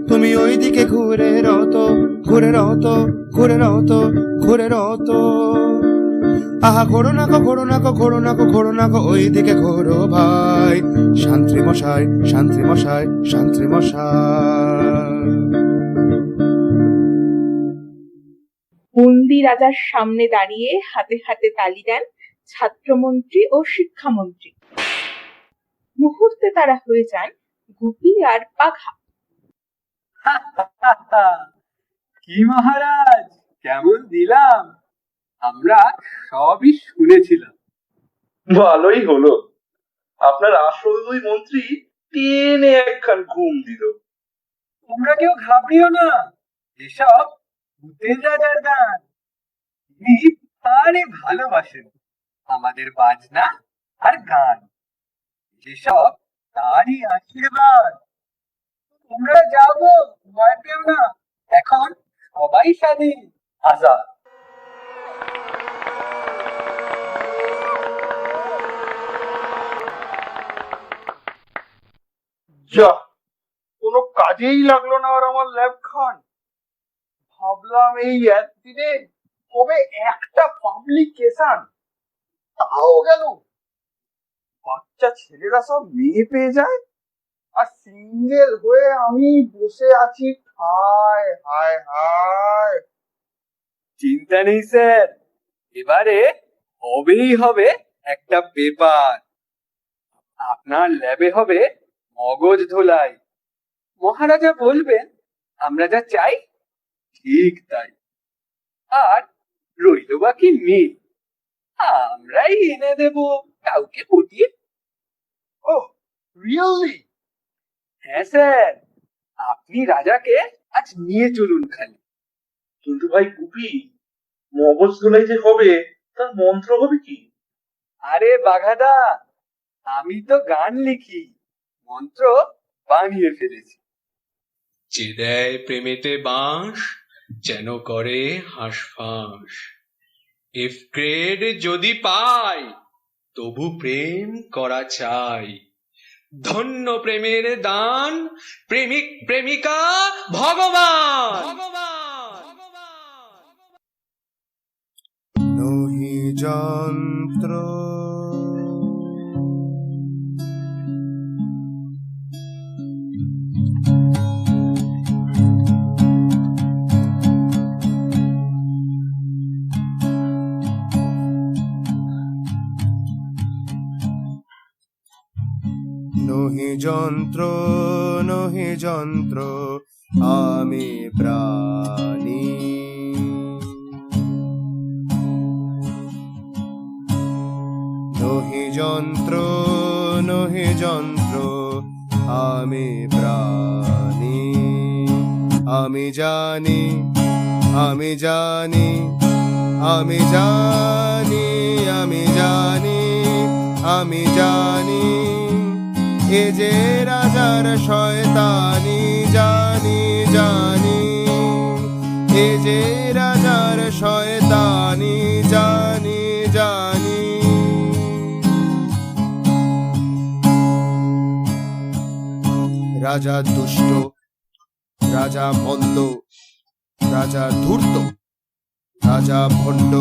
তুমি ওই দিকে ঘুরে রত, ঘুরে রত, ঘুরে রত, ঘুরে রত। আহা ঘোরো না গো, ঘোরো না গো, ঘোরো না গো, ঘোরো না গো, ওই দিকে ঘোরো ভাই। শান্তি মশাই, শান্তি মশাই, শান্তি মশাই। বন্দি রাজার সামনে দাঁড়িয়ে হাতে হাতে তালি দেন ছাত্রমন্ত্রী ও শিক্ষামন্ত্রী। মুহূর্তে তারা হয়ে যান গুপি আর বাঘা। কি মহারাজ, কেমন দিলাম? আমরা সবই শুনেছিলাম। ভালোই হলো, আপনার আসল দুই মন্ত্রী টেনে একখান ঘুম দিল। তোমরা কেউ ঘাবড়িও না, এসব ভূতের রাজার গান। তিনি আরে ভালোবাসেন আমাদের বাজনা আর গান, এসব তারই আশীর্বাদ। তোমরা যাও গো, ভয় পেও না, এখন সবাই স্বাধীন, আজাদ। যা, কোনো কাজেই লাগলো না আর আমার ল্যাব খান। ভাবলাম এই একদিনে হবে একটা পাবলিকেশন, তাও গেল। বাচ্চা ছেলেরা সব মেয়ে পেয়ে যায়, আর সিঙ্গেল হয়ে আমি বসে আছি হায় হায় হায়। চিন্তা নেই স্যার, এবারে হবেই হবে একটা পেপার। আপনার ল্যাবে হবে মগজ ধোলাই। মহারাজা বলবেন আমরা যা চাই ঠিক তাই। আর রইল বাকি মিল, আমরাই এনে দেব কাউকে পটিয়ে। ও রিয়েলি? হ্যাঁ স্যার, আপনি রাজাকে আজ নিয়ে চলুন খালি। কিন্তু ভাই গুপি, মগজ ধোলাই যে হবে তার মন্ত্র হবে কি? আরে বাঘাদা, আমি তো গান লিখি, মন্ত্র বানিয়ে ফেলেছি। যে দেয় প্রেমেতে বাঁশ যেন করে হাঁসফাঁস। এফ গ্রেড যদি পাই তবু প্রেম করা চাই। ধন্য প্রেমের দান, প্রেমিক প্রেমিকা ভগবান। নহি যন্ত্র নহি যন্ত্র নহি যন্ত্র আমি প্রাণী। নহি যন্ত্র নহি যন্ত্র আমি প্রাণী। আমি জানি আমি জানি আমি জানি আমি জানি আমি জানি এ যে রাজার শয়তানি। জানি জানি এ যে রাজার শয়তানি। জানি জানি রাজা দুষ্ট, রাজা মন্দ, রাজা ধূর্ত, রাজা ভণ্ড,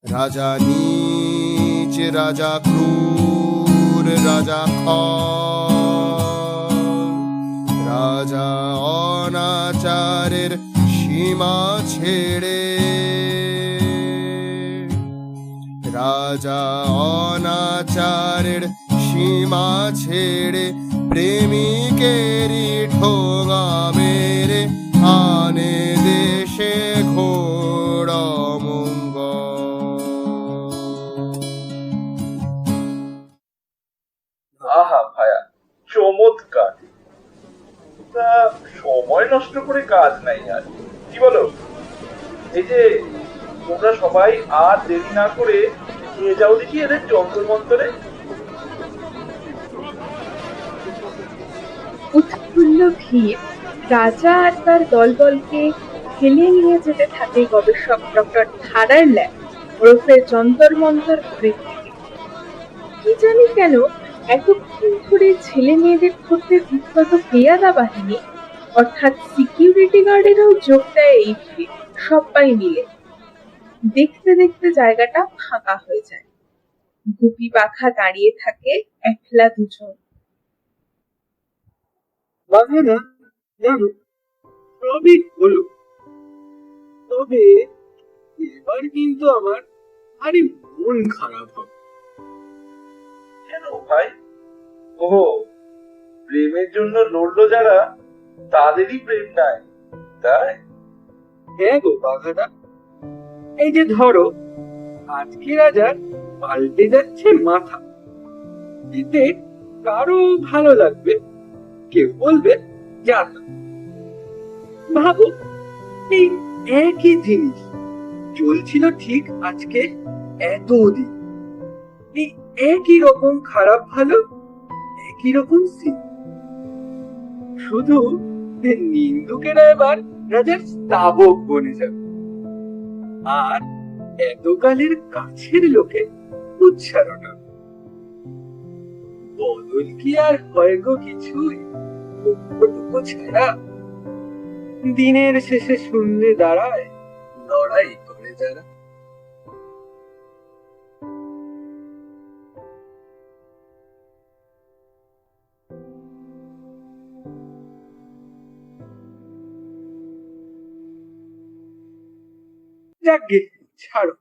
রাজা নীচ, রাজা ক্রূর, রাজা রাজা অনাচারের সীমা ছেড়ে। রাজা অনাচারের সীমা ছেড়ে প্রেমিকেরই ঠোঙা মেরে আনে দেশে ঘোর আহা ভায়া, চমৎকার। তা সময় নষ্ট করে কাজ নাই আর, কি বলো? এই যে তোমরা সবাই আর দেরি না করে নিয়ে যাও দেখি এদের যন্ত্র মন্ত্রে। উৎফুল্ল ভিড় রাজা আর তার দলবলকে ঠেলে নিয়ে যেতে থাকে গবেষক ডক্টর থারার ল্যাব ওরফে যন্তর মন্তর ঘুরে থেকে। কি জানি কেন এতক্ষণ ধরে ছেলে মেয়েদের করতে উদ্গত পেয়াদা বাহিনী অর্থাৎ সিকিউরিটি গার্ডেরও যোগ দেয় এই ভিড়ে সবাই মিলে। দেখতে দেখতে জায়গাটা ফাঁকা হয়ে যায়। গুপি পাখা দাঁড়িয়ে থাকে একলা দুজন। বাঘারা জানো, সবই হলো, তবে এবার কিন্তু আমার ভারী মন খারাপ হবে। কেন ভাই? ওহো, প্রেমের জন্য লড়লো যারা তাদেরই প্রেম নাই, তাই? হ্যাঁ গো বাঘাটা, এই যে ধরো আজকে রাজার পাল্টে যাচ্ছে মাথা, এতে কারো ভালো লাগবে, কেউ বলবে যাতা। ভাবো, এই একই জিনিস চলছিল ঠিক আজকে এতদিন, এই একই রকম খারাপ ভালো, একই রকম সিন। শুধু নিন্দুকেরা এবার রাজার স্তাবক বনে যাবে, আর এতকালের কাছের লোকে উচ্চারণা। বদল কি আর হয় গো কিছুই, দুঃখটুকু ছাড়া। দিনের শেষে শূন্যে দাঁড়ায় লড়াই করে যারা। যাকগে ছাড়ো,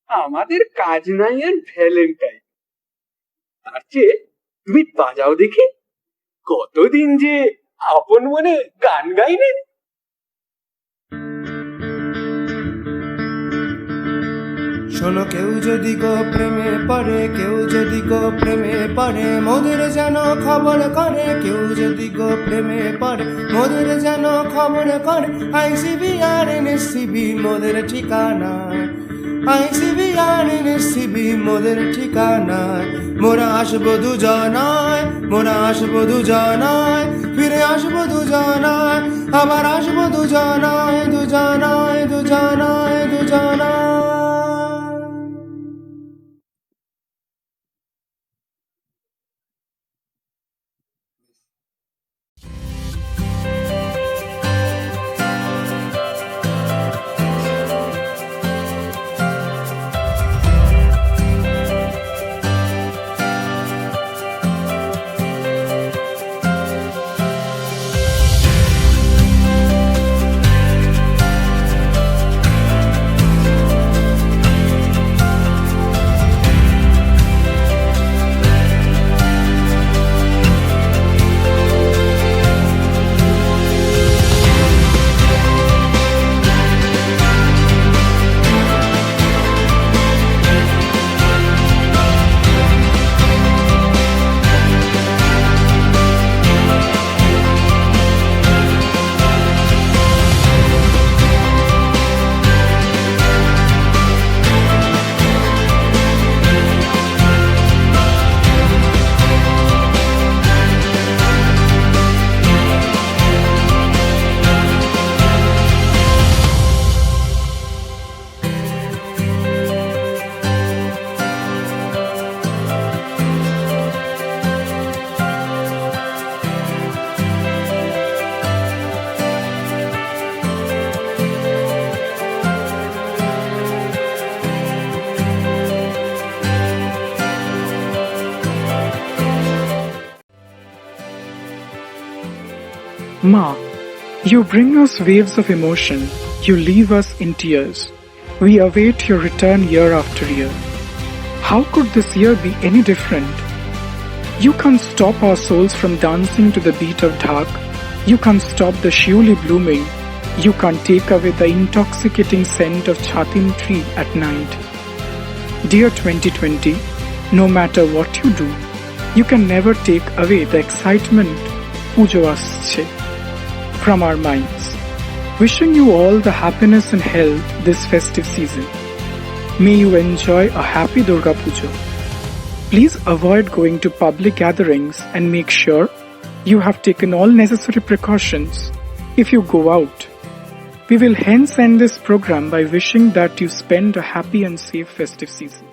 আমাদের কাজ নাই আর ভ্যালেন্টাইন। তার চেয়ে তুমি বাজাও দেখি, কতদিন যে আপন মনে গান গাইলে। শোনো, কেউ যদি গো প্রেমে পড়ে, কেউ যদি গো প্রেমে পড়ে, মোদের যেন খবর করে। কেউ যদি গো প্রেমে পড়ে, মোদের যেন খবর করে। আইসিবি আর এনএসসিবি মোদের ঠিকানায়, আইসিবি আর এনএসসিবি মোদের ঠিকানায়। মোরা আসবো দুজনায়, মোরা আসবো দুজনায়, ফিরে আসবো দুজনায়, আবার আসবো দুজনায়, দুজনায়, দুজনায়, দুজনায়। Ma, you bring us waves of emotion, you leave us in tears. We await your return year after year. How could this year be any different? You can't stop our souls from dancing to the beat of dhak. You can't stop the shiuli blooming. You can't take away the intoxicating scent of chatim tree at night. Dear 2020, no matter what you do, you can never take away the excitement pujo asche from our minds. Wishing you all the happiness and health this festive season. May you enjoy a happy Durga Puja. Please avoid going to public gatherings and make sure you have taken all necessary precautions if you go out. We will hence end this program by wishing that you spend a happy and safe festive season.